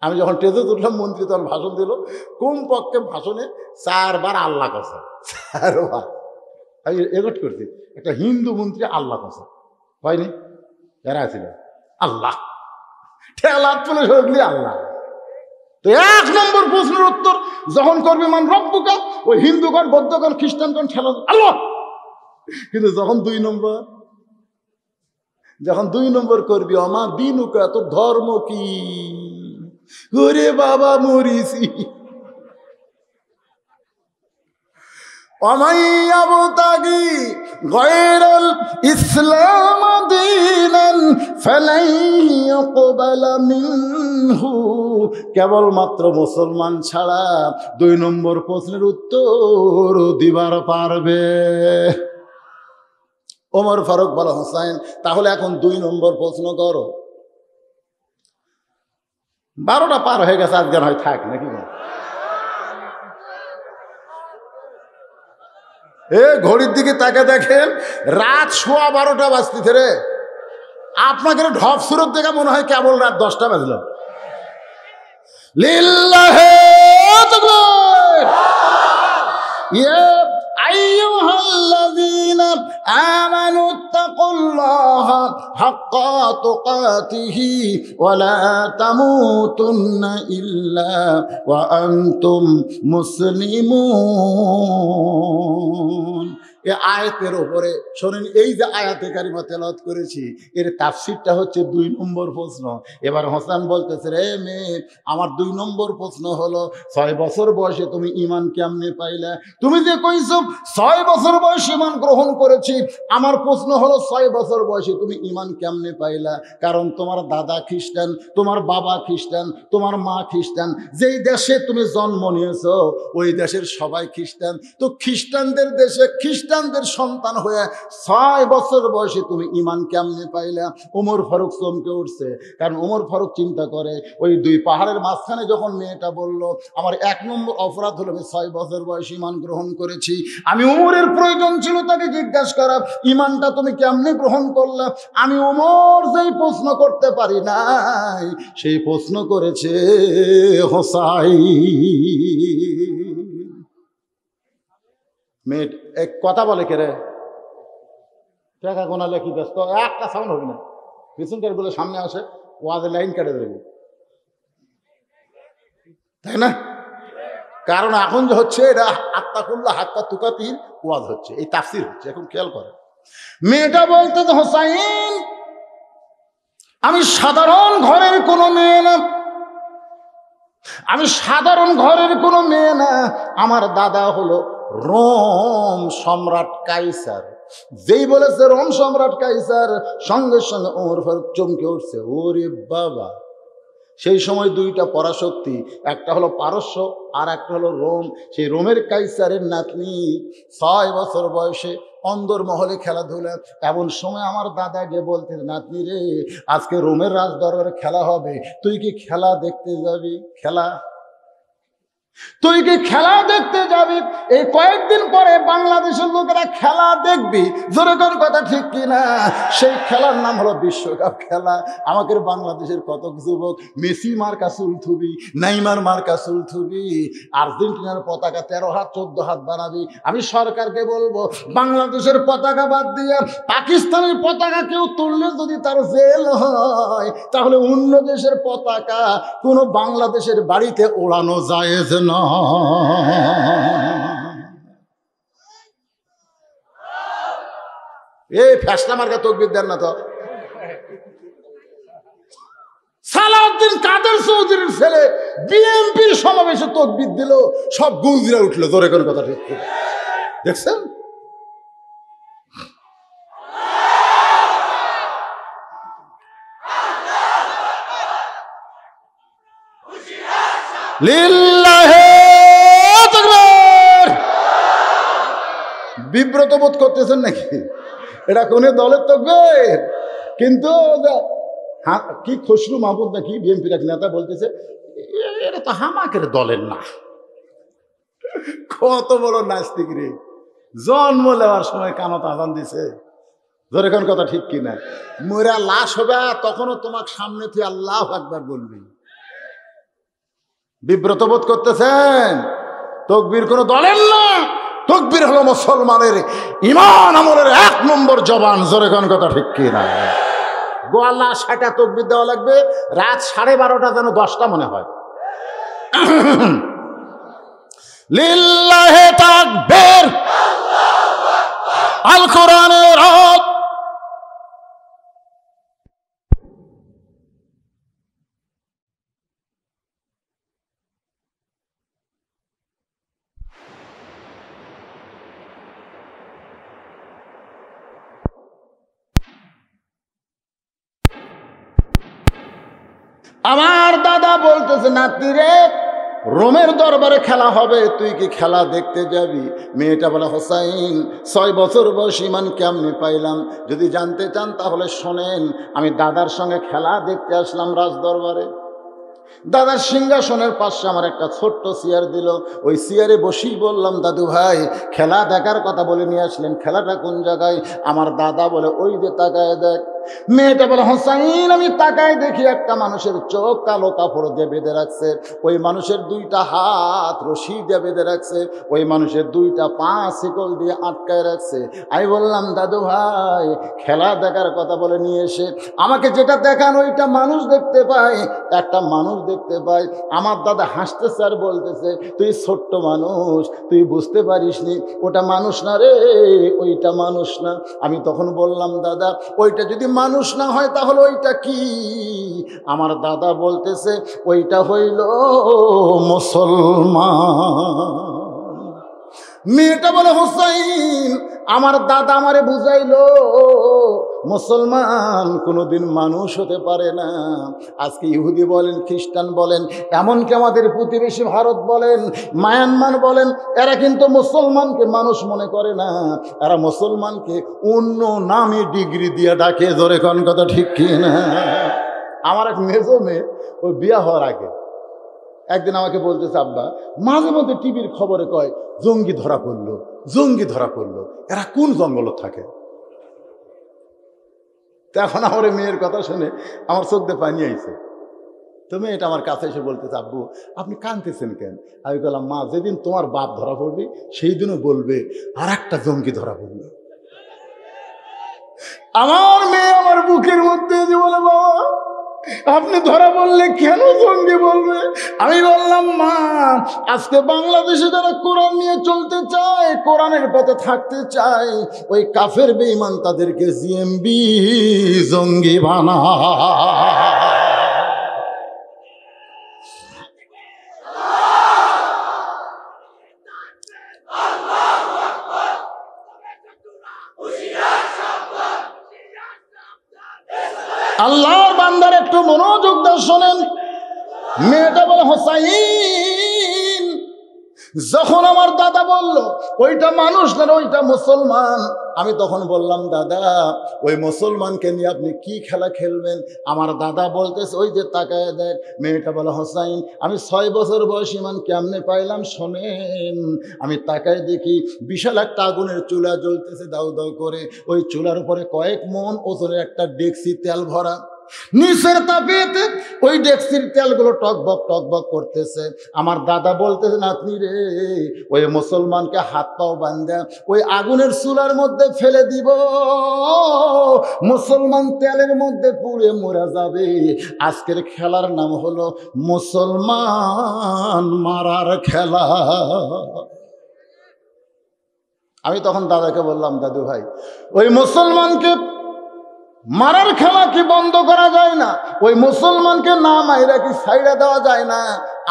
আমি যখন টেজে তুললাম, মন্ত্রী তখন ভাষণ দিল, কমপক্ষে ভাষণে 4 বার আল্লাহ কথা, 4 বার আমি রেকর্ড করছি। একটা হিন্দু মন্ত্রী আল্লাহ কথা হয়নি, যারা ছিল আল্লাহ, ঠেলা তুলে সরলি আল্লাহ। তো 1 নম্বর প্রশ্নের উত্তর যখন করবি মান রব্বুকা, ওই হিন্দুগণ, বৌদ্ধগণ, খ্রিস্টানগণ ঠেলা আল্লাহ। কিন্তু যখন 2 নম্বর করবি, আমার দিনুকা, তোর ধর্ম কি? ওরে বাবা, মরিসি। অমাইয়াবতাগি গায়রাল ইসলাম দীনান ফালাই ইউকবালা মিনহু, কেবলমাত্র মুসলমান ছাড়া 2 নম্বর প্রশ্নের উত্তর দিবার পারবে। ওমর ফারুক বলে, হোসেন, তাহলে এখন 2 নম্বর প্রশ্ন করো। 12টা পার হয়ে গেছে, আজকে হয় থাক নাকি? ঘড়ির দিকে তাকে দেখেন, রাত 12:15 বাজতেছে রে। আপনাকে ঢপ সুরত দেখে মনে হয় কেবল রাত 10টা বাজল। লিল্লাহে তাকবীর। ইয়া আইয়ুহাল্লাযীনা আমানু তাকুল্লাহা হাক্কা তুকাতিহি ওয়া লা তামুতুন্না ইল্লা ওয়া আনতুম মুসলিমুন। এই আয়াতের উপরে শোনেন, এই যে আয়াতে কারিমা তেলাওয়াত করেছি এর তাফসীরটা হচ্ছে 2 নম্বর প্রশ্ন। এবার হাসান বলতেছে, রে মেয়ে, আমার 2 নম্বর প্রশ্ন হলো 6 বছর বয়সে তুমি ঈমান কেমনে পাইলা? তুমি যে কইছো 6 বছর বয়সে ঈমান গ্রহণ করেছি, আমার প্রশ্ন হলো 6 বছর বয়সে তুমি ঈমান কেমনে পাইলা? কারণ তোমার দাদা খ্রিস্টান, তোমার বাবা খ্রিস্টান, তোমার মা খ্রিস্টান, যেই দেশে তুমি জন্ম নিয়েছো ওই দেশের সবাই খ্রিস্টান। তো খ্রিস্টানদের দেশে খ্রিস্টানদের সন্তান হয়ে 6 বছর বয়সে তুমি ঈমান কেমনে পাইলা? ওমর ফারুক চমকে উঠছে, কারণ ওমর ফারুক চিন্তা করে ওই 2 পাহাড়ের মাঝখানে যখন মেয়েটা বলল আমার 1 নম্বর অপরাধ হলো আমি 6 বছর বয়সে ঈমান গ্রহণ করেছি, আমি ওমরের প্রয়োজন ছিল তাকে জিজ্ঞাসা করা ঈমানটা তুমি কেমনে গ্রহণ করলা। আমি ওমর যেই প্রশ্ন করতে পারি নাই সেই প্রশ্ন করেছে হোসাইন। মেয়ে এক কথা বলে কে রে, টাকা গোনালে কি ব্যস্ত, একটা সাউন্ড হবে না, পিছনকার গুলো সামনে আসে ওয়াজের লাইন কেটে দেবে, তাই না? কারণ এখন যে হচ্ছে এটা আত্মাকুল্লাহ হাত্তা তুকাতির ওয়াজ হচ্ছে, এই তাফসীর হচ্ছে। এখন খেয়াল করে মেয়েটা বলতে, হোসাইন আমি সাধারণ ঘরের কোনো মেয়ে না, আমি সাধারণ ঘরের কোনো মেয়ে না, আমার দাদা হলো রোম সম্রাট কাইসার। যেই বলেছে রোম সম্রাট কাইসার, সঙ্গে সঙ্গে ওমর ফারুক চমকে উঠছে, ওরে বাবা। সেই সময় 2টা পরাশক্তি, একটা হলো পারস্য আর একটা হলো রোম। সেই রোমের কাইসারের নাতনি 6 বছর বয়সে অন্দরমহলে খেলাধুলা। এমন সময় আমার দাদা গিয়ে বলতে, নাতনি রে, আজকে রোমের রাজদরবারে খেলা হবে, তুই কি খেলা দেখতে যাবি? খেলা তুই কি খেলা দেখতে যাবি? এই কয়েকদিন পরে বাংলাদেশের লোকেরা খেলা দেখবি, জোরে কোন কথা ঠিক কিনা? সেই খেলার নাম হলো বিশ্বকাপ খেলা। আমাদের বাংলাদেশের কত যুবক মেসি মার্কা চুল থুবি, নেইমার মার্কা চুল থুবি, আর্জেন্টিনার পতাকা 13 হাত 14 হাত বানাবি। আমি সরকারকে বলবো, বাংলাদেশের পতাকা বাদ দিয়ে পাকিস্তানের পতাকা কেউ তুললে যদি তার জেল হয়, তাহলে অন্য দেশের পতাকা কোনো বাংলাদেশের বাড়িতে ওড়ানো জায়েজ না। এই ফ্যাসলা মার্কা তকবীর দেন না তো। সালাউদ্দিন কাদের চৌধুরীর ছেলে বিএনপির সমাবেশে তকবীর দিল, সব গুজরা উঠলো, জোরে কোন কথা ঠিক দেখছেন? লিল্লাহি তাকবীর। বিব্রত বোধ করতেছেন নাকি? এটা কোন দলের তাকবীর? কিন্তু কি খসরু মাহমুদ নাকি বিএনপির এক নেতা বলতেছে, এটা তো হামাকের দলের না। কত বড় নাস্তিক রে, জন্ম নেওয়ার সময় কানত আজান দিছে, ধরে কোন কথা ঠিক কিনা? মোরা লাশ হবে তখনও তোমাকে সামনে তুই আল্লাহু আকবার বলবি। বিব্রত বোধ করতেছেন? তাকবীর কোন দলের না, তাকবীর হলো মুসলমানের ঈমান আমলের 1 নম্বর জবান, জোরে কোন কথা ঠিক কিনা? গোয়াল্লা 60টা তাকবীর দেওয়া লাগবে, রাত 12:30 যেন 10টা মনে হয়। লিল্লাহি তাকবীর, আল কোরআনের রাত। আমার দাদা বলতেছে, নাতি রে, রোমের দরবারে খেলা হবে, তুই কি খেলা দেখতে যাবি? মেয়েটা বলে, হোসাইন 6 বছর বয়স ঈমান কেমনে পাইলাম? যদি জানতে চান তাহলে শোনেন, আমি দাদার সঙ্গে খেলা দেখতে আসলাম রাজ দরবারে। দাদার সিংহাসনের পাশে আমার একটা ছোট্ট চেয়ার দিল, ওই চেয়ারে বসেই বললাম, দাদু ভাই খেলা দেখার কথা বলে নিয়ে আসলেন, খেলাটা কোন জায়গায়? আমার দাদা বলে, ওই যে তাকায় দেখ। মেয়েটা বলে হোসাইন, আমি তাকায় দেখি একটা মানুষের চোখ কালো কাপড় দিয়ে বেঁধে রাখছে, ওই মানুষের দুইটা হাত রশি দিয়ে বেঁধে রাখছে, ওই মানুষের দুইটা পা শিকল দিয়ে আটকায় রাখছে। আমি বললাম দাদু ভাই, খেলা দেখার কথা বলে নিয়ে এসে আমাকে যেটা দেখান ওইটা মানুষ দেখতে পাই, একটা মানুষ দেখতে পাই। আমার দাদা হাসতেছে আর বলতেছে, তুই ছোট্ট মানুষ, তুই বুঝতে পারিসনি, ওটা মানুষ না রে, ওইটা মানুষ না। আমি তখন বললাম দাদা, ওইটা যদি মানুষ না হয় তাহলে ওইটা কি? আমার দাদা বলতেছে, ওইটা হইল মুসলমান। মেয়েটা বলে হোসাইন, আমার দাদা আমারে বুঝাইলো মুসলমান কোনোদিন মানুষ হতে পারে না। আজকে ইহুদি বলেন, খ্রিস্টান বলেন, এমনকি আমাদের প্রতিবেশী ভারত বলেন, মায়ানমার বলেন, এরা কিন্তু মুসলমানকে মানুষ মনে করে না, এরা মুসলমানকে অন্য নামে ডিগ্রি দিয়ে ডাকে। জোরে কোন কথা ঠিক কি না? আমার এক মেজো মেয়ে, ওই বিয়া হওয়ার আগে একদিন আমাকে বলতেছে, আব্বা মাঝে মধ্যে টিভির খবরে কয় জঙ্গি ধরা পড়লো, জঙ্গি ধরা পড়লো, এরা কোন জঙ্গল থাকে? এখন আমার মেয়ের কথা শুনে আমার চোখ দিয়ে পানি আইছে। তুমি এটা আমার কাছে এসে বলতেছে, আব্বু আপনি কাঁদতেছেন কেন? আমি বললাম, মা যেদিন তোমার বাপ ধরা পড়বে সেই দিনও বলবে আর একটা জঙ্গি ধরা পড়লো। আমার মেয়ে আমার বুকের মধ্যে যে বলে, বাবা আপনি ধরা বললে কেন জঙ্গি বলবে? আমি বললাম, মা আজকে বাংলাদেশে যারা কোরআন নিয়ে চলতে চায়, কোরআনের পথে থাকতে চায়, ওই কাফের বেঈমান তাদেরকে জিএমবি জঙ্গি বানা। আল্লাহর বান্দার একটু মনোযোগ দিয়ে শোনেন। মেয়েটা বলে, হোসাইন যখন আমার দাদা বলল ওইটা মানুষ না ওইটা মুসলমান, আমি তখন বললাম, দাদা ওই মুসলমানকে নিয়ে আপনি কি খেলা খেলবেন? আমার দাদা বলতেছে, ওই যে তাকায় দেখ। মেয়েটা বলে, হোসাইন আমি 6 বছর বয়স ইমান কেমনে পাইলাম শোনেন। আমি তাকায় দেখি বিশাল একটা আগুনের চুলা জ্বলতেছে দাউ দাউ করে, ওই চুলার উপরে কয়েক মন ওজনের একটা ডেকসি তেল ভরা, নিচের তাপেতে ওই ডেকসির তেলগুলো টকবক করতেছে। আমার দাদা বলতেছে, নাতনি রে ওই মুসলমানকে হাত পাও বান্ধা ওই আগুনের চুলার মধ্যে ফেলে দিব, মুসলমান তেলের মধ্যে পুড়ে মরে যাবে। আজকের খেলার নাম হলো মুসলমান মারার খেলা। আমি তখন দাদাকে বললাম, দাদু ভাই ওই মুসলমানকে মারার খেলা কি বন্ধ করা যায় না? ওই মুসলমানকে না মাইরা কি ছাইড়া দেওয়া যায় না?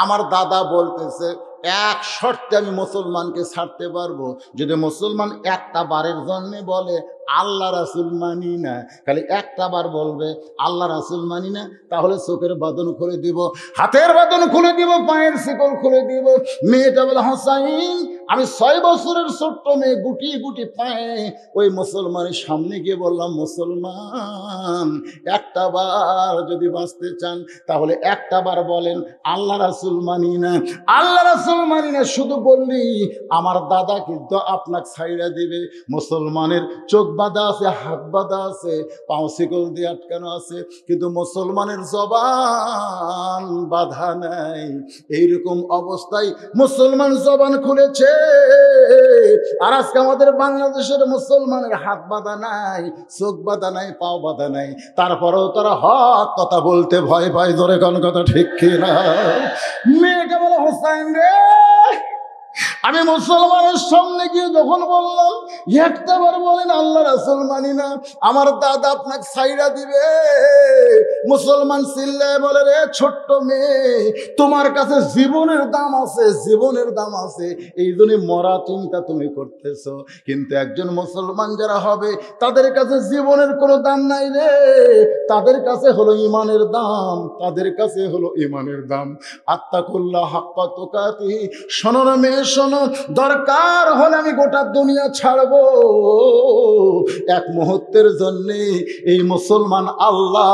আমার দাদা বলতেছে, এক শর্তে আমি মুসলমানকে ছাড়তে পারবো, যদি মুসলমান একটা বারের জন্য বলে আল্লাহ রাসুল মানি না, খালি একটা বার বলবে আল্লাহ রাসুল মানি না, তাহলে চোখের বাঁধন খুলে দিব, হাতের বাঁধন খুলে দিব, পায়ের শিকল খুলে দিব। মেয়েটা বলে, হোসাইন আমি 6 বছরের ছোট্ট মেয়ে গুটি গুটি পায়ে ওই মুসলমানের সামনে গিয়ে বললাম, মুসলমান একটা বার যদি বাঁচতে চান তাহলে একটা বার বলেন আল্লাহ রাসুল মানি না, আল্লাহ রাসুল মানি না। শুধু বললি আমার দাদা কিন্তু আপনাকে ছাইড়া দিবে। মুসলমানের চোখ বাঁধা আছে, হাত বাঁধা আছে, পাও শিকল দিয়ে আটকানো আছে, কিন্তু মুসলমানের জবান বাধা নাই। এইরকম অবস্থায় মুসলমান জবান খুলেছে, আর আজকে আমাদের বাংলাদেশের মুসলমানের হাত বাঁধা নাই, চোখ বাঁধা নাই, পাও বাঁধা নাই, তারপরেও তারা হক কথা বলতে ভয় পায়। ধরে কোন কথা ঠিক কিনা? মেয়েটা বলে, হোসাইন রে আমি মুসলমানের সামনে গিয়ে যখন বললাম একটাবার বলেন আল্লাহ রাসূল মানি না, আমার দাদা আপনাকে ছাইড়া দিবে। মুসলমান চিল্লায় বলে, রে ছোট্ট মেয়ে তোমার কাছে জীবনের দাম আছে, জীবনের দাম আছে, এই জন্য মরা চিন্তা তুমি করতেছো। কিন্তু একজন মুসলমান যারা হবে তাদের কাছে জীবনের কোনো দাম নাই রে, তাদের কাছে হলো ইমানের দাম, তাদের কাছে হলো ইমানের দাম। আত্তাকুল্লাহ হাক্কা তুকাতিহি। শোনো না মেয়ে শোনো, দরকার হলে আমি গোটা দুনিয়া ছাড়বো, এক মুহূর্তের জন্যে এই মুসলমান আল্লাহ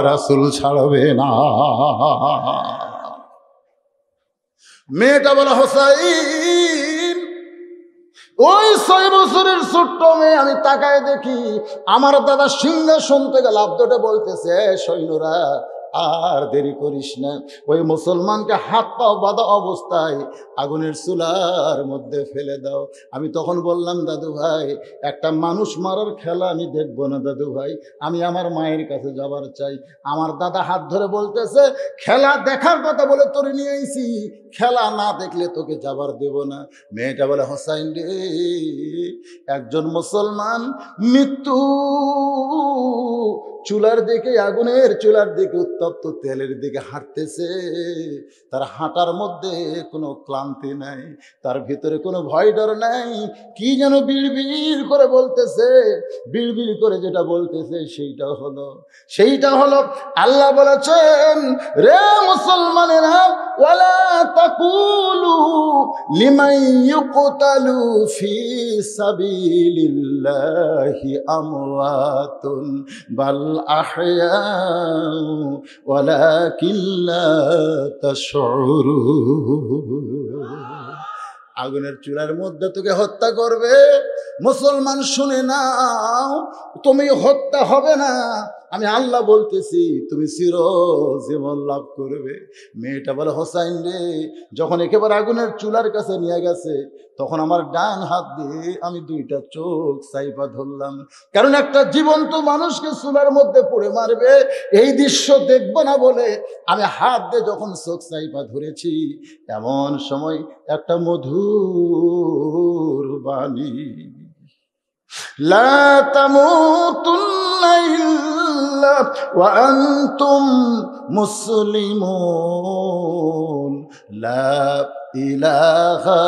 রাসূল ছাড়বে না। মেয়েটা বলে, হোসাইন ওই 6 বছরের ছোট্ট মেয়ে, আমি তাকায় দেখি আমার দাদা সিংহাসন থেকে লাফ দিয়ে বলতেছে, সৈন্যরা আর দেরি করিস না, ওই মুসলমানকে হাত পাও বাঁধা অবস্থায় আগুনের চুলার মধ্যে ফেলে দাও। আমি তখন বললাম, দাদু ভাই, একটা মানুষ মারার খেলা আমি দেখবো না দাদু ভাই, আমি আমার মায়ের কাছে যাবার চাই। আমার দাদা হাত ধরে বলতেছে, খেলা দেখার কথা বলে তোরে নিয়ে আইছি, খেলা না দেখলে তোকে যাবার দেব না। মেয়েটা বলে, হোসাইন রে, একজন মুসলমান মৃত্যু চুলার দিকে, আগুনের চুলার দিকে, উত্তপ্ত তেলের দিকে হাঁটতেছে। তার হাঁটার মধ্যে কোনো ক্লান্তি নাই, তার ভিতরে কোনো ভয় ডর নাই। কি যেন বিড়বিড় করে বলতেছে, বিড়বিড় করে যেটা বলতেছে সেইটা হলো আল্লাহ বলেছেন, রে মুসলমানেরা, ওয়ালা তাকুলু লিমান ইউকতালু ফি সাবিলিল্লাহি আমওয়াতুন বাল আহয়াউ ওয়ালাকিন লা তাশউরুন। আগুনের চুলার মধ্যে তোকে হত্যা করবে, মুসলমান শুনে নাও, তুমি হত্যা হবে না, আমি আল্লাহ বলতেছি, তুমি চিরজীবন লাভ করবে। মেয়েটা বলে, হোসাইন রে, যখন একেবারে আগুনের চুলার কাছে নিয়ে গেছে, তখন আমার ডান হাত দিয়ে আমি 2টা চোখ চাইপা ধরলাম, কারণ একটা জীবন্ত মানুষকে চুলার মধ্যে পুড়ে মারবে, এই দৃশ্য দেখব না বলে আমি হাত দিয়ে যখন চোখ চাইপা ধরেছি, এমন সময় একটা মধুর বাণী, লা তামুতুন্না ইল্লা ওয়া আনতুম মুসলিমুন, লা ইলাহা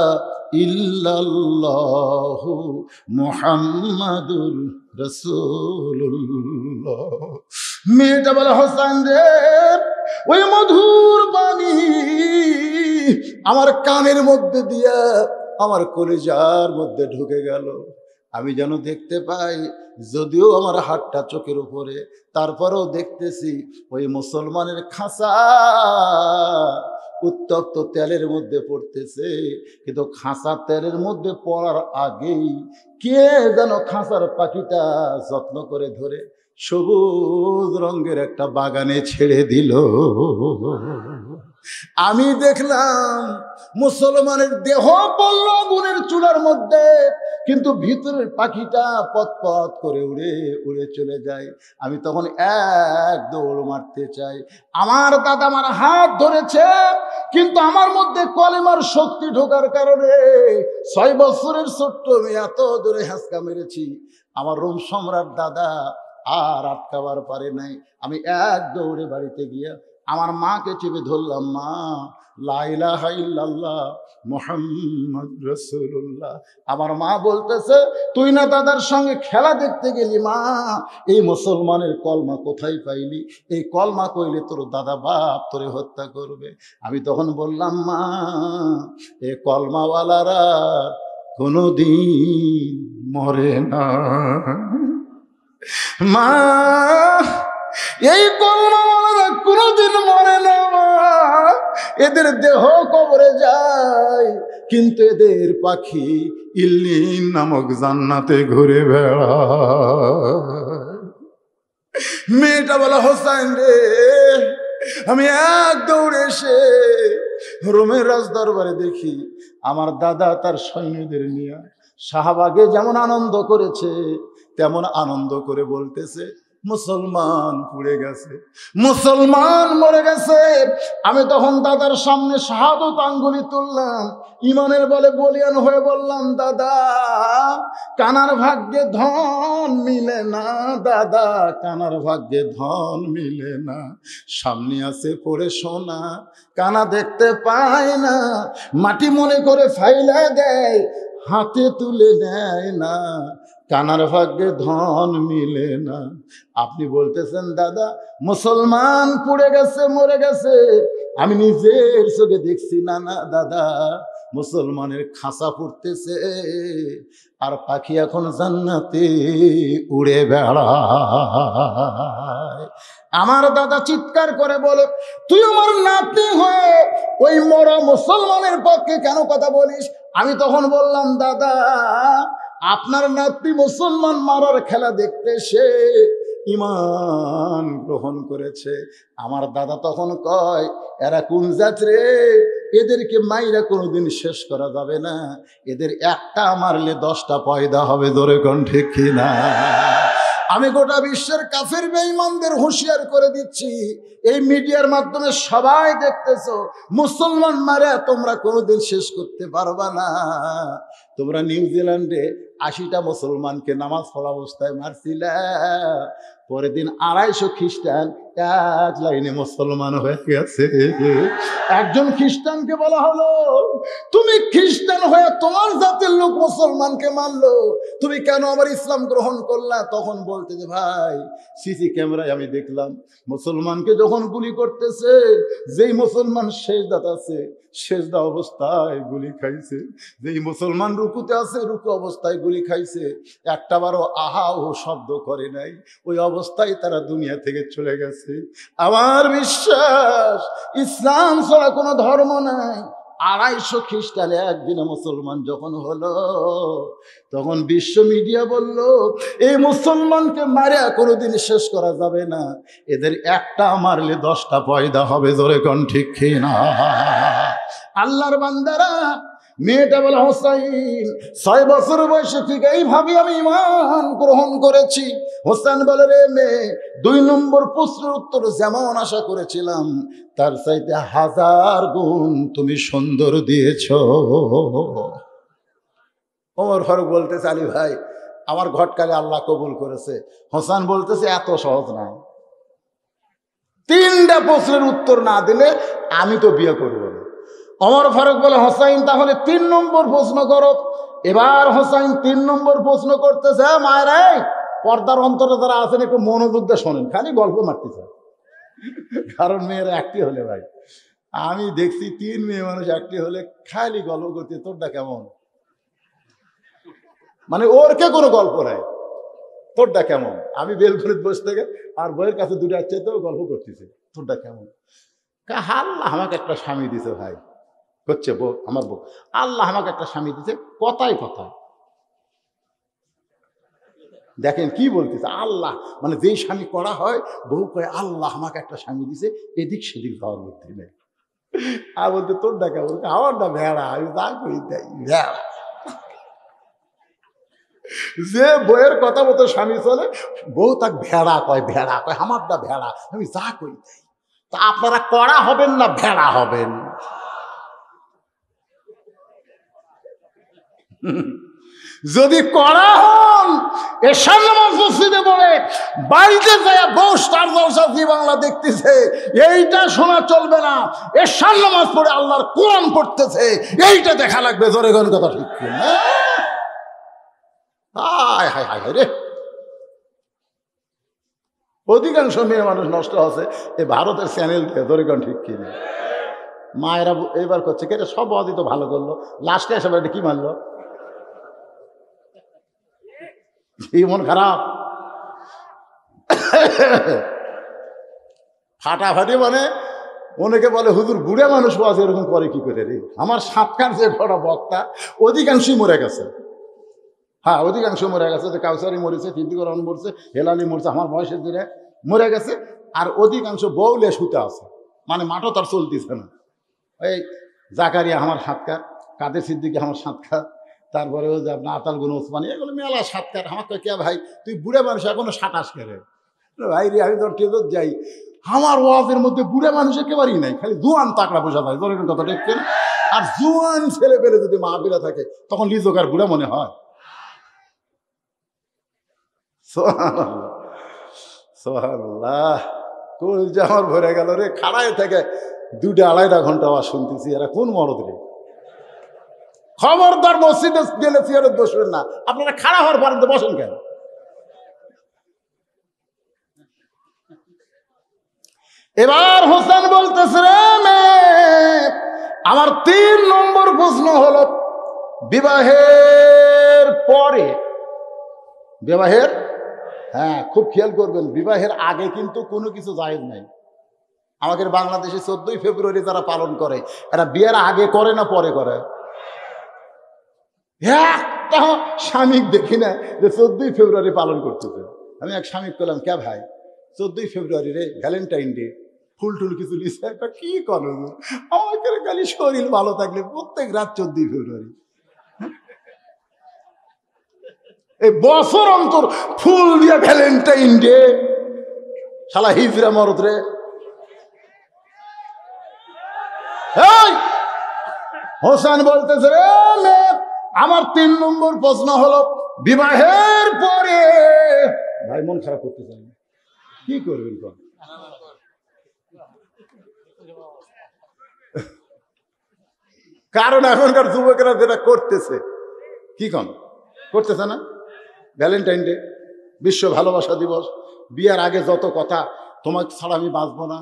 ইল্লাল্লাহু মুহাম্মাদুর রাসূলুল্লাহ। মেয়েটা বলে, হোসেন রে, ওই মধুর বাণী আমার কানের মধ্যে দিয়া আমার কলিজার মধ্যে ঢুকে গেল। আমি যেন দেখতে পাই, যদিও আমার হাতটা চোখের উপরে, তারপরেও দেখতেছি ওই মুসলমানের খাঁচা উত্তপ্ত তেলের মধ্যে পড়তেছে, কিন্তু খাঁচা তেলের মধ্যে পড়ার আগেই কে যেন খাঁচার পাখিটা যত্ন করে ধরে সবুজ রঙের একটা বাগানে ছেড়ে দিল। আমি দেখলাম মুসলমানের দেহ পড়ল আগুনের চুলার মধ্যে, কিন্তু ভিতরের পাখিটা পথ করে উড়ে উড়ে চলে যায়। আমি তখন এক দৌড় মারতে চাই, আমার দাদা আমার হাত ধরেছে, কিন্তু আমার মধ্যে কলেমার শক্তি ঢোকার কারণে 6 বছরের ছোট্ট মেয়ে এত দূরে হাসকা মেরেছি, আমার রোম সম্রাট দাদা আর আটকাবার পারে নাই। আমি এক দৌড়ে বাড়িতে গিয়া আমার মাকে চেপে ধরলাম, মা, লা ইলাহা ইল্লাল্লাহ মুহাম্মদ রাসূলুল্লাহ। আমার মা বলতেছে, তুই না দাদার সঙ্গে খেলা দেখতে গেলি? মা, এই মুসলমানের কলমা কোথায় পাইলি? এই কলমা কইলে তোর দাদা বাপ তোরে হত্যা করবে। আমি তখন বললাম, মা, এ কলমাওয়ালারা কোনোদিন মরে না। মা, এই কলমাওয়ালারা কোনোদিন মরে না মা, এদের দেহ কবরে যায়, কিন্তু এদের পাখি ইল্লিন নামক জান্নাতে ঘুরে বেড়ায়। মেয়েটা বলা, হোসেন রে, আমি এক দৌড়ে এসে রোমের রাজদরবারে দেখি আমার দাদা তার সৈন্যদের নিয়ে শাহবাগে যেমন আনন্দ করেছে, তেমন আনন্দ করে বলতেছে, মুসলমান পুড়ে গেছে, মুসলমান মরে গেছে। আমি তখন দাদার সামনে শাহাদত আঙ্গুলি তুললাম, ইমানের বলে বলিয়ান হয়ে বললাম, দাদা, কানার ভাগ্যে ধন মিলে না, দাদা, কানার ভাগ্যে ধন মিলে না, সামনে আছে পড়ে সোনা, কানা দেখতে পায় না, মাটি মনে করে ফাইলা দেয়, হাতে তুলে নেয় না, কানার ভাগ্যে ধন মিলে না। আপনি বলতেছেন দাদা মুসলমান পুড়ে গেছে, মরে গেছে, আমি নিজের চোখে দেখছি। না না দাদা, মুসলমানের খাঁচা পুড়তেছে আর পাখি এখন জান্নাতে উড়ে বেড়ায়। আমার দাদা চিৎকার করে বলে, তুই আমার নাতি হয়ে ওই মরা মুসলমানের পক্ষে কেন কথা বলিস? আমি তখন বললাম, দাদা আপনার নাতি মুসলমান মারার খেলা দেখতে সে ঈমান গ্রহণ করেছে। আমার দাদা তখন কয়, এরা কোন জাত রে, এদেরকে মাইরা কোনোদিন শেষ করা যাবে না, এদের একটা মারলে 10টা পয়দা হবে। জোরে কোন ঠিক কিনা? আমি গোটা বিশ্বের কাফের বেঈমানদের হুঁশিয়ার করে দিচ্ছি, এই মিডিয়ার মাধ্যমে সবাই দেখতেছো, মুসলমান মারা তোমরা কোনোদিন শেষ করতে পারবা না। তোমরা নিউজিল্যান্ডে 80টা মুসলমানকে নামাজ পড়া অবস্থায় মারছিলা, পরের দিন 250 খ্রিস্টান এক লাইনে মুসলমান হয়ে গেছে। একজন খ্রিস্টানকে বলা হলো, তুমি খ্রিস্টান হয়ে তোমার জাতের লোক মুসলমানকে মারলো, তুমি কেন আবার ইসলাম গ্রহণ করলা? তখন বলতে যে, ভাই সিসি ক্যামেরায় আমি দেখলাম মুসলমানকে যখন গুলি করতেছে, যেই মুসলমান সেজদাতে আছে সেজদা অবস্থায় গুলি খাইছে, যেই মুসলমান রুকুতে আছে রুকু অবস্থায় গুলি খাইছে, একটাবারও আহা ও শব্দ করে নাই, ওই অবস্থায় তারা দুনিয়া থেকে চলে গেছে। আমার বিশ্বাস ইসলাম ছাড়া কোনো ধর্ম নাই। 250 খ্রিস্টানে একদিনে মুসলমান যখন হলো, তখন বিশ্ব মিডিয়া বলল, এই মুসলমানকে মারিয়া কোনোদিন শেষ করা যাবে না, এদের একটা মারলে 10টা পয়দা হবে। জোরে কোন ঠিক কিনা? আল্লাহর বান্দারা, মেয়েটা বলে, হোসাইন 6 বছর বয়সে ঠিক এইভাবে আমি ঈমান গ্রহণ করেছি। হোসেন বলে, রে মেয়ে, 2 নম্বর প্রশ্নের উত্তর যেমন আশা করেছিলাম তার চাইতে 1000 গুণ তুমি সুন্দর দিয়েছ। ওমর ফারুক বলতেছে, আলী ভাই আমার ঘটকালে আল্লাহ কবুল করেছে। হোসেন বলতেছে, এত সহজ না, 3টা প্রশ্নের উত্তর না দিলে আমি তো বিয়ে করবো না। ওমর ফারুক বলে, হোসাইন তাহলে 3 নম্বর প্রশ্ন করো। এবার হোসাইন 3 নম্বর প্রশ্ন করতেছে। মায়েরা, পর্দার অন্তরে যারা আছেন একটু মনোযোগ দিয়ে শোনেন, খালি গল্প মারতেছে, কারণ মেয়েরা একটি হলে, ভাই আমি দেখছি 3 মেয়ে মানুষ একটি হলে খালি গল্প করতে, তোরটা কেমন, মানে ওর কে কোনো গল্প নাই, তোরটা কেমন। আমি বেলকুনিত বসে থেকে আর বইয়ের কাছে 2টা চেয়ে তো গল্প করতেছে, তোরটা কেমন। আল্লাহ আমাকে একটা স্বামী দিছে ভাই, হচ্ছে বউ, আমার বউ, আল্লাহ আমাকে একটা স্বামী দিছে, কথায় কথায় দেখেন কি বলতেছে, আল্লাহ মানে যেই স্বামী করা হয়, বউ কয় আল্লাহ আমাকে একটা স্বামী দিছে, এদিক সেদিক যাওয়ার বুদ্ধি নেই। আর বলতে তোরটা কেমন, আমারটা ভেড়া, আমি যা করি তাই ভেড়া। যে বইয়ের কথা মতো স্বামী চলে, বউ তাকে ভেড়া কয়, ভেড়া কয়, আমারটা ভেড়া, আমি যা করি তাই। তা আপনারা কড়া হবেন না ভেড়া হবেন? যদি কড়া হন, এশার নামাজ মসজিদে পড়ে বাড়িতে যায় বউ স্টার জলসা জি বাংলা দেখতেছে, এইটা শোনা চলবে না। এশার নামাজ পড়ে আল্লাহর কোরআন পড়তেছে, এইটা দেখা লাগবে। জোরে কোন কথা ঠিক না? হায় হায় হায় রে, অধিকাংশ মেয়ে মানুষ নষ্ট আছে এই ভারতের চ্যানেল থেকে। জোরে কোন ঠিক কিনা? মায়েরা এবার করছে, কে সব বাদই তো ভালো করলো, লাস্টে এসে কি মারলো, কি মন খারাপ, ফাটাফাটি। মানে অনেকে বলে, হুজুর বুড়া মানুষ আছে এরকম করে কি করে রে? আমার সাতকার যে ঘোড়া বক্তা অধিকাংশই মরে গেছে। হ্যাঁ, অধিকাংশ মরে গেছে। কাউসারি মরেছে, সিদ্দিকুর রহমান মরছে, হেলালি মরছে, আমার বয়সের দিনে মরে গেছে। আর অধিকাংশ বউলে শুতে আছে, মানে মাঠও তার চলতেছে না। এই জাকারিয়া আমার সাতকার, কাদের সিদ্দিকি আমার সাতকার, তারপরে ওই যে আপনার আতালগুন ওসমানী, এগুলো মেলা সাতকার। আমার তো কে ভাই, তুই বুড়ে মানুষ এখনো 27 করে ভাই রে, আমি তোর কেজত যাই, আমার ওয়াজের মধ্যে বুড়ে মানুষ একেবারেই নাই, খালি জোয়ান তাকড়া বোঝা যায়। ধরে কথা দেখছেন? আর জোয়ান ছেলে পেলে যদি মাহফিলে থাকে তখন লিজোকার বুড়া মনে হয়। সুবহানাল্লাহ, কলজা আমার ভরে গেল রে। খাড়ায় থেকে 2-2.5 ঘন্টা আওয়াজ শুনতেছি, এরা কোন মরদ রে? খবরদার মসজিদে গেলে চেয়ারে বসবেন না, আপনারা খাড়া হওয়ার পর্যন্ত বসেন কেন? এবার হোসেন বলতেছে, রে মেয়ে, আমার 3 নম্বর প্রশ্ন হলো, বিবাহের পরে হ্যাঁ, খুব খেয়াল করবেন, বিবাহের আগে কিন্তু কোনো কিছু জায়েজ নাই। আমাদের বাংলাদেশে 14ই ফেব্রুয়ারি যারা পালন করে, এরা বিয়ের আগে করে না পরে করে? একটা স্বামীক দেখি না যে 14ই ফেব্রুয়ারি পালন করতেছে। আমি এক স্বামীক করলাম, কে ভাই 14ই ফেব্রুয়ারি রে, ভ্যালেন্টাইন ডে, ফুল টুল কিছু লিখছে, একটা কি করো আমাকে খালি শরীর ভালো থাকলে প্রত্যেক রাত 14ই ফেব্রুয়ারি, এই বছর অন্তর ফুল দিয়ে ভ্যালেন্টাইন ডে, শালা হিজরা মরদ রে। হোসেন বলতেছে, রে মেয়ে, আমার 3 নম্বর প্রশ্ন হলো বিবাহের পরে। ভাই মন খারাপ করতে চাই, কি করবেন? কারণ এখনকার যুবকেরা যেটা করতেছে, কি করতেছে না, ভ্যালেন্টাইন ডে, বিশ্ব ভালোবাসা দিবস, বিয়ার আগে যত কথা, তোমাকে ছাড়া আমি বাঁচবো না,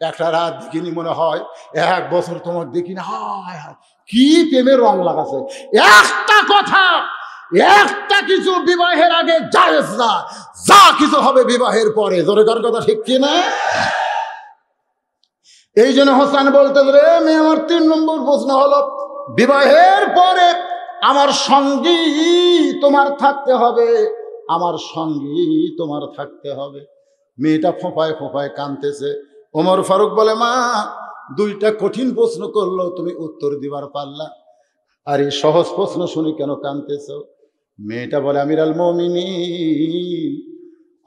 একটা রাত দেখিনি মনে হয়, 1 বছর তোমাকে দেখি না, হায় হায় কি প্রেমের রং লাগাছে। একটা কথা, একটা কিছু বিবাহের আগে জায়েজ না, যা কিছু হবে বিবাহের পরে। জোরে কার কথা ঠিক কি না? এই জন্য হোসেন বলতে, রে মেয়ে, আমার 3 নম্বর প্রশ্ন হলো বিবাহের পরে আমার সঙ্গী তোমার থাকতে হবে, আমার সঙ্গী তোমার থাকতে হবে। মেয়েটা ফোঁপায় ফোঁপায় কাঁদতেছে। ওমর ফারুক বলে, মা, 2টা কঠিন প্রশ্ন করলো, তুমি উত্তর দিবার পারলা, আর এই সহজ প্রশ্ন শুনে কেন কাঁদতেছ? মেয়েটা বলে, আমিরুল মুমিনিন,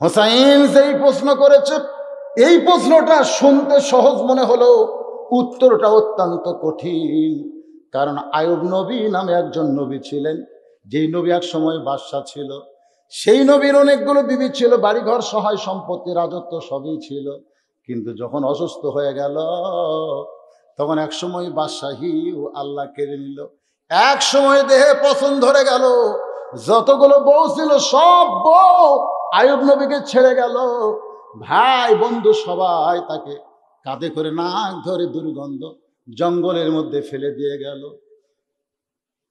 হোসাইন যেই প্রশ্ন করেছে, এই প্রশ্নটা শুনতে সহজ মনে হলো, উত্তরটা অত্যন্ত কঠিন। কারণ আয়ুব নবী নামে একজন নবী ছিলেন, যেই নবী এক সময় বাদশা ছিল। সেই নবীর অনেকগুলো বিবি ছিল, বাড়িঘর, সহায় সম্পত্তি, রাজত্ব সবই ছিল। কিন্তু যখন অসুস্থ হয়ে গেল, তখন এক সময় বাদশাহী ও আল্লাহ কেড়ে নিল। এক সময় দেহে পছন্দ ধরে গেল, যতগুলো বউ ছিল সব বউ আয়ুব নবীকে ছেড়ে গেল। ভাই বন্ধু সবাই তাকে কাঁধে করে নাক ধরে দুর্গন্ধ জঙ্গলের মধ্যে ফেলে দিয়ে গেল।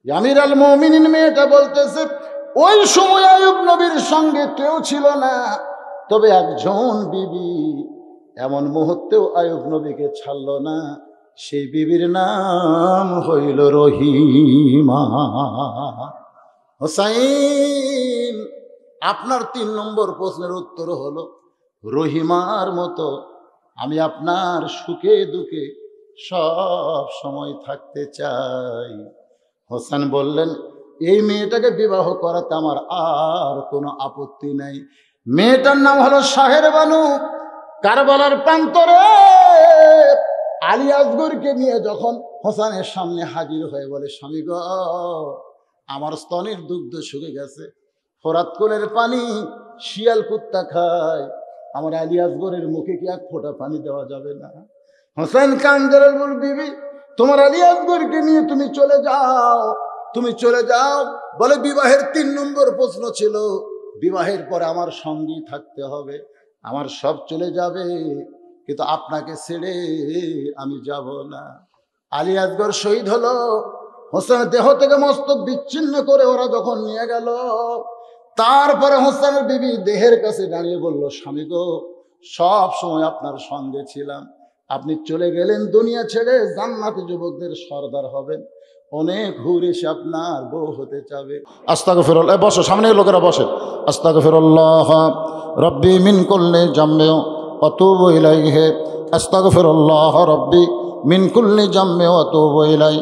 আমিরুল মুমিনিন মেয়েটা বলতেছে, ওই সময় আয়ুব নবীর সঙ্গে কেউ ছিল না, তবে একজন বিবি এমন মুহূর্তেও আয়ুব নবীকে ছাড়ল না, সেই বিবির নাম হইল রহিমা। হোসাইন, আপনার 3 নম্বর প্রশ্নের উত্তর হলো রহিমার মতো আমি আপনার সুখে দুঃখে সব সময় থাকতে চাই। হোসেন বললেন, এই মেয়েটাকে বিবাহ করাতে আমার আর কোনো আপত্তি নাই। মেয়েটার নাম হলো শাহের বানু। কারবালার প্রান্তরে আলী আসগরকে নিয়ে যখন হোসেনের সামনে হাজির হয়ে বলে, স্বামী গো, আমার স্তনের দুগ্ধ শুকে গেছে, ফোরাত কোলের পানি শিয়াল কুত্তা খায়, আমার আলী আসগরের মুখে কি 1 ফোঁটা পানি দেওয়া যাবে না? হোসেন কান্দরে বল, বিবি, তোমার আলী আসগরকে নিয়ে তুমি চলে যাও, তুমি চলে যাও। বলে, বিবাহের 3 নম্বর প্রশ্ন ছিল বিবাহের পরে আমার সঙ্গী থাকতে হবে, আমার সব চলে যাবে, কিন্তু আপনাকে ছেড়ে আমি যাব না। আলী আসগর শহীদ হলো। হোসেন দেহ থেকে মস্তক বিচ্ছিন্ন করে ওরা যখন নিয়ে গেল, তারপরে হোসেনের বিবি দেহের কাছে দাঁড়িয়ে বলল, স্বামী গো, সব সময় আপনার সঙ্গে ছিলাম, আপনি চলে গেলেন দুনিয়া ছেড়ে, জান্নাতি যুবকদের সর্দার হবেন, অনেক হুর এসে আপনার বউ হতে চাবে। আস্তাগফিরুল্লাহ, বসো, সামনে লোকেরা বসে। আস্তাগফিরুল্লাহ রব্বি মিন কুল্লি জামে ওয়া তুবু ইলাইহি, আস্তাগফিরুল্লাহ রব্বি মিন কুল্লি জামে ওয়া তুবু ইলাইহি,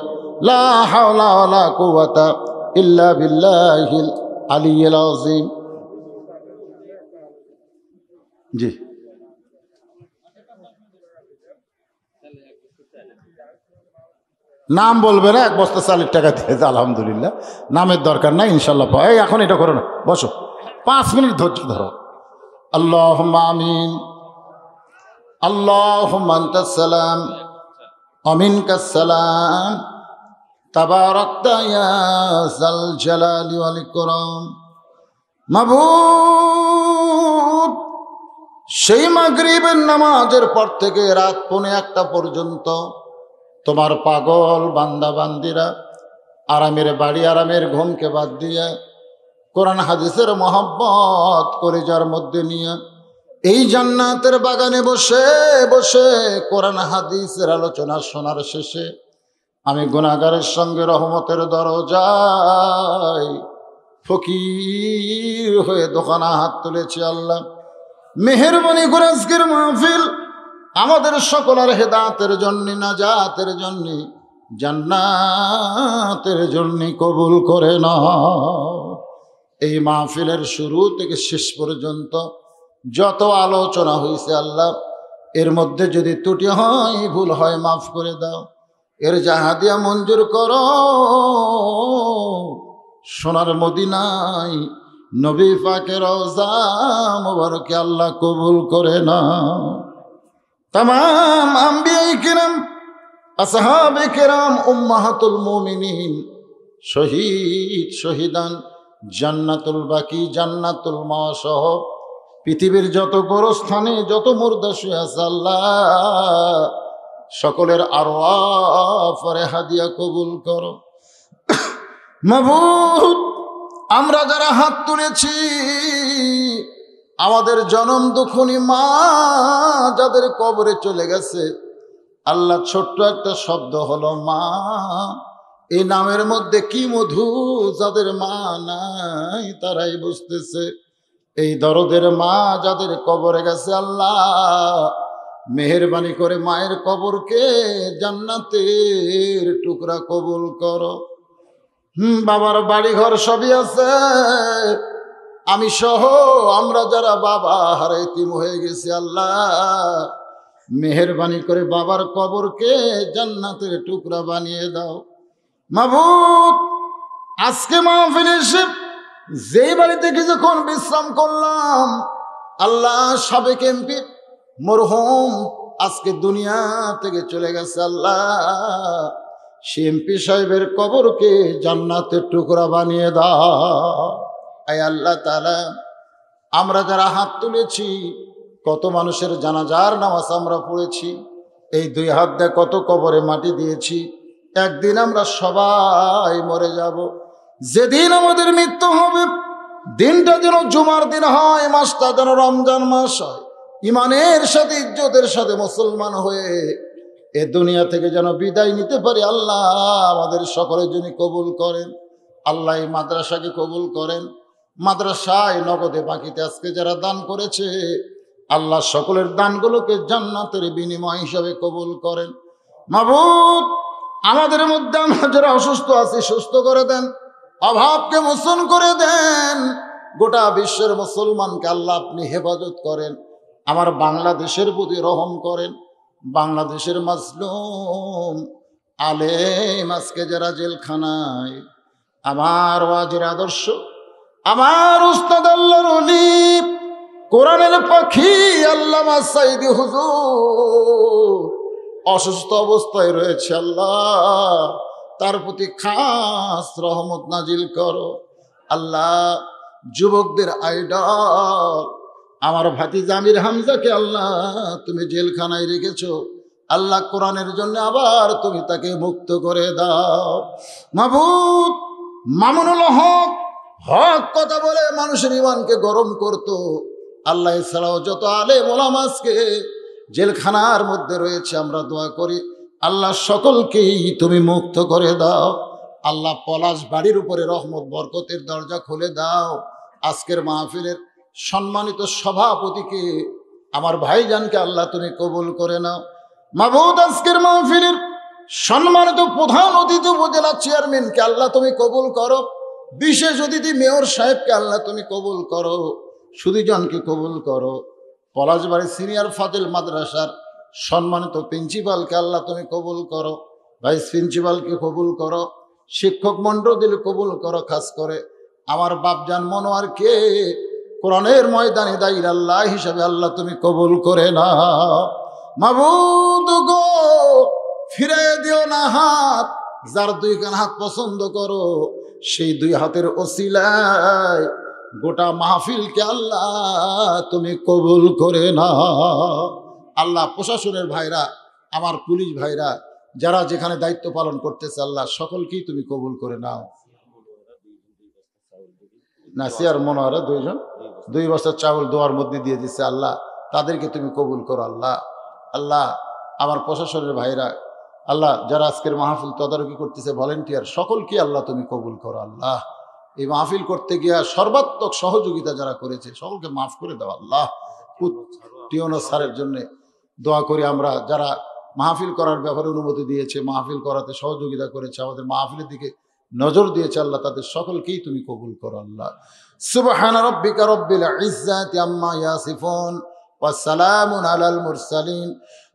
লা হাওলা ওয়ালা কুওয়াতা ইল্লা বিল্লাহিল আলিয়্যিল আযীম। জি, নাম বলবে না, 1 বস্তা চালের টাকা দিয়েছে, আলহামদুলিল্লাহ, নামের দরকার নাই, ইনশাল্লাহ। এই এখন এটা করো না, বসো, 5 মিনিট ধৈর্য ধরো। আল্লাহুম্মা আমিন। আল্লাহুম্মা আনতাস সালাম ওয়া মিনকাস সালাম, তাবারাকতা ইয়া যাল জালালি ওয়াল ইকরাম। মাবুদ, সেই মাগরিবের নামাজের পর থেকে রাত 1:45 পর্যন্ত তোমার পাগল বান্দা বান্দিরা আরামের বাড়ি, আরামের ঘুমকে বাদ দিয়ে কোরআন হাদিসের মহব্বত কলিজার মধ্যে নিয়ে এই জান্নাতের বাগানে বসে বসে কোরআন হাদিসের আলোচনা শোনার শেষে আমি গুনাহগারের সঙ্গে রহমতের দরজায় ফকির হয়ে দোকানা হাত তুলেছি। আল্লাহ মেহেরবানি করে আজকের মাহফিল আমাদের সকলের হেদায়েতের জন্য, নাজাতের জন্য, জান্নাতের জন্য কবুল করে নাও। এই মাহফিলের শুরু থেকে শেষ পর্যন্ত যত আলোচনা হয়েছে আল্লাহ, এর মধ্যে যদি ত্রুটি হয়, ভুল হয়, মাফ করে দাও। এর জাহাদিয়া মঞ্জুর করো। সোনার মদিনায় নবী পাকের রওজা মুবারকে আল্লাহ কবুল করে নাও। তামাম আম্বিয়ায়ে কিরাম, আসহাবে কিরাম, উম্মাহাতুল মুমিনিন, শহীদ শহীদান, জান্নাতুল বাকি, জান্নাতুল মাওয়া সহ পৃথিবীর যত গোরস্থানে যত মুর্দা শুয়ে আছে আল্লাহ, সকলের আরওয়াহ ফরেহাদিয়া কবুল করো। মাবুদ, আমরা যারা হাত তুলেছি, আমাদের জনম দুঃখনী মা যাদের কবরে চলে গেছে আল্লাহ, ছোট্ট একটা শব্দ হলো মা, এই নামের মধ্যে কি মধু, যাদের মা নাই তারাই বুঝতেছে। এই দরদের মা যাদের কবরে গেছে আল্লাহ, মেহেরবানি করে মায়ের কবরকে জান্নাতের টুকরা কবুল করো। বাবার বাড়ি ঘর সবই আছে, আমি সহ আমরা যারা বাবা হারা এতিম হয়ে গেছি আল্লাহ, মেহেরবানি করে বাবার কবরকে জান্নাতের টুকরা বানিয়ে দাও। মাবুদ, আজকে মাহফিলে এসে যেই বাড়িতে কিছুক্ষণ বিশ্রাম করলাম আল্লাহ, সাবেক এমপি মরহুম আজকে দুনিয়া থেকে চলে গেছে আল্লাহ, সে এমপি সাহেবের কবরকে জান্নাতের টুকরা বানিয়ে দাও। আয় আল্লাহ তাআলা, আমরা যারা হাত তুলেছি, কত মানুষের জানাজার নামাজ আমরা পড়েছি, এই দুই হাত দিয়ে কত কবরে মাটি দিয়েছি। একদিন আমরা সবাই মরে যাব। যেদিন আমাদের মৃত্যু হবে, দিনটা যেন জুমার দিন হয়, মাসটা যেন রমজান মাস হয়, ইমানের সাথে ইজ্জতের সাথে মুসলমান হয়ে এ দুনিয়া থেকে যেন বিদায় নিতে পারি। আল্লাহ আমাদের সকলের জন্য কবুল করেন। আল্লাহ এই মাদ্রাসাকে কবুল করেন। মাদ্রাসায় নগদে বাকিতে আজকে যারা দান করেছে আল্লাহ সকলের দানগুলোকে জান্নাতের বিনিময় হিসাবে কবুল করেন। মাবুদ, আমাদের মধ্যে আমরা যারা অসুস্থ আছি সুস্থ করে দেন, অভাবকে মোচন করে দেন। গোটা বিশ্বের মুসলমানকে আল্লাহ আপনি হেফাজত করেন। আমার বাংলাদেশের প্রতি রহম করেন। বাংলাদেশের মাজলুম আলেম আজকে যারা জেলখানায়, আমার ওয়াজের আদর্শ, আমার উস্তাদ আল্লাহর ওলি, কোরআনের পাখি আল্লামা সাইদি হুজুর অসুস্থ অবস্থায় রয়েছে আল্লাহ, তার প্রতি খাস রহমত নাজিল করো। আল্লাহ যুবকদের আইডল আমার ভাতিজা আমির হামজাকে আল্লাহ তুমি জেলখানায় রেখেছো, আল্লাহ কোরআনের জন্য আবার তুমি তাকে মুক্ত করে দাও। মাবুদ, মামুনুল হক হক কথা বলে মানুষের ইমানকে গরম করত, আল্লাহ এছাড়াও যত আলেম ওলামা আজকে জেলখানার মধ্যে রয়েছে, আমরা দোয়া করি আল্লাহ সকলকেই তুমি মুক্ত করে দাও। আল্লাহ পলাশ বাড়ির উপরে রহমত বরকতের দরজা খুলে দাও। আজকের মাহফিলের সম্মানিত সভাপতিকে আমার ভাইজানকে আল্লাহ তুমি কবুল করে নাও। মাবুদ, আজকের মাহফিলের সম্মানিত প্রধান অতিথি উপজেলা চেয়ারম্যানকে আল্লাহ তুমি কবুল করো। বিশেষ অতিথি মেয়র সাহেবকে আল্লাহ তুমি কবুল করো। সুধীজনকে কবুল করো। পলাশবাড়ি সিনিয়র ফাজিল মাদ্রাসার সম্মানিত প্রিন্সিপালকে আল্লাহ তুমি কবুল করো। ভাইস প্রিন্সিপালকে কবুল করো। শিক্ষক মণ্ডলীর কবুল করো। খাস করে আমার বাপজান মনোয়ারকে কোরআনের ময়দানে দায়ীর আল্লাহ হিসাবে আল্লাহ তুমি কবুল করে নাও। মাবুদ গো, ফিরে দিও না হাত, যার দুইখান হাত পছন্দ করো সেই দুই হাতের ওসিলায় গোটা মাহফিলকে আল্লাহ তুমি কবুল করে নাও। আল্লাহ প্রশাসনের ভাইরা, আমার পুলিশ ভাইরা যারা যেখানে দায়িত্ব পালন করতেছে আল্লাহ সকলকেই তুমি কবুল করে নাও। নাসিয়ার মনোয়ারা দুইজন 2 বছর চাউল দোয়ার মধ্যে দিয়ে দিচ্ছে। আল্লাহ তাদেরকে তুমি কবুল করো আল্লাহ। আল্লাহ আমার প্রশাসনের ভাইরা, আল্লাহ যারা আজকের মাহফিল তদারকি করতেছে ভলেন্টিয়ার, সকলকে আল্লাহ তুমি কবুল করো আল্লাহ। এই মাহফিল করতে গিয়া সর্বাত্মক সহযোগিতা যারা করেছে সকলকে মাফ করে দাও আল্লাহ। টিওনো স্যারের জন্য দোয়া করি আমরা, যারা মাহফিল করার ব্যাপারে অনুমতি দিয়েছে, মাহফিল করাতে সহযোগিতা করেছে, আমাদের মাহফিলের দিকে নজর দিয়েছে, আল্লাহ তাদের সকলকেই তুমি কবুল করো আল্লাহ। সুবহানা রাব্বিকা রাব্বিল ইজ্জাতি আম্মা ইয়াসিফুন ওয়া সালামুন আলাল মুরসালিন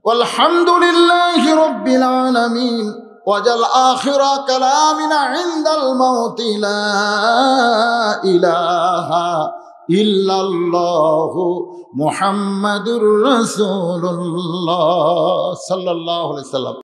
ওয়ালহামদুলিল্লাহি রাব্বিল আলামিন। ওয়াজাল আখিরা কালামিনা ইনদাল মাউতি লা ইলাহা ইল্লাল্লাহু মুহাম্মাদুর রাসূলুল্লাহ সাল্লাল্লাহু আলাইহি ওয়াসাল্লাম।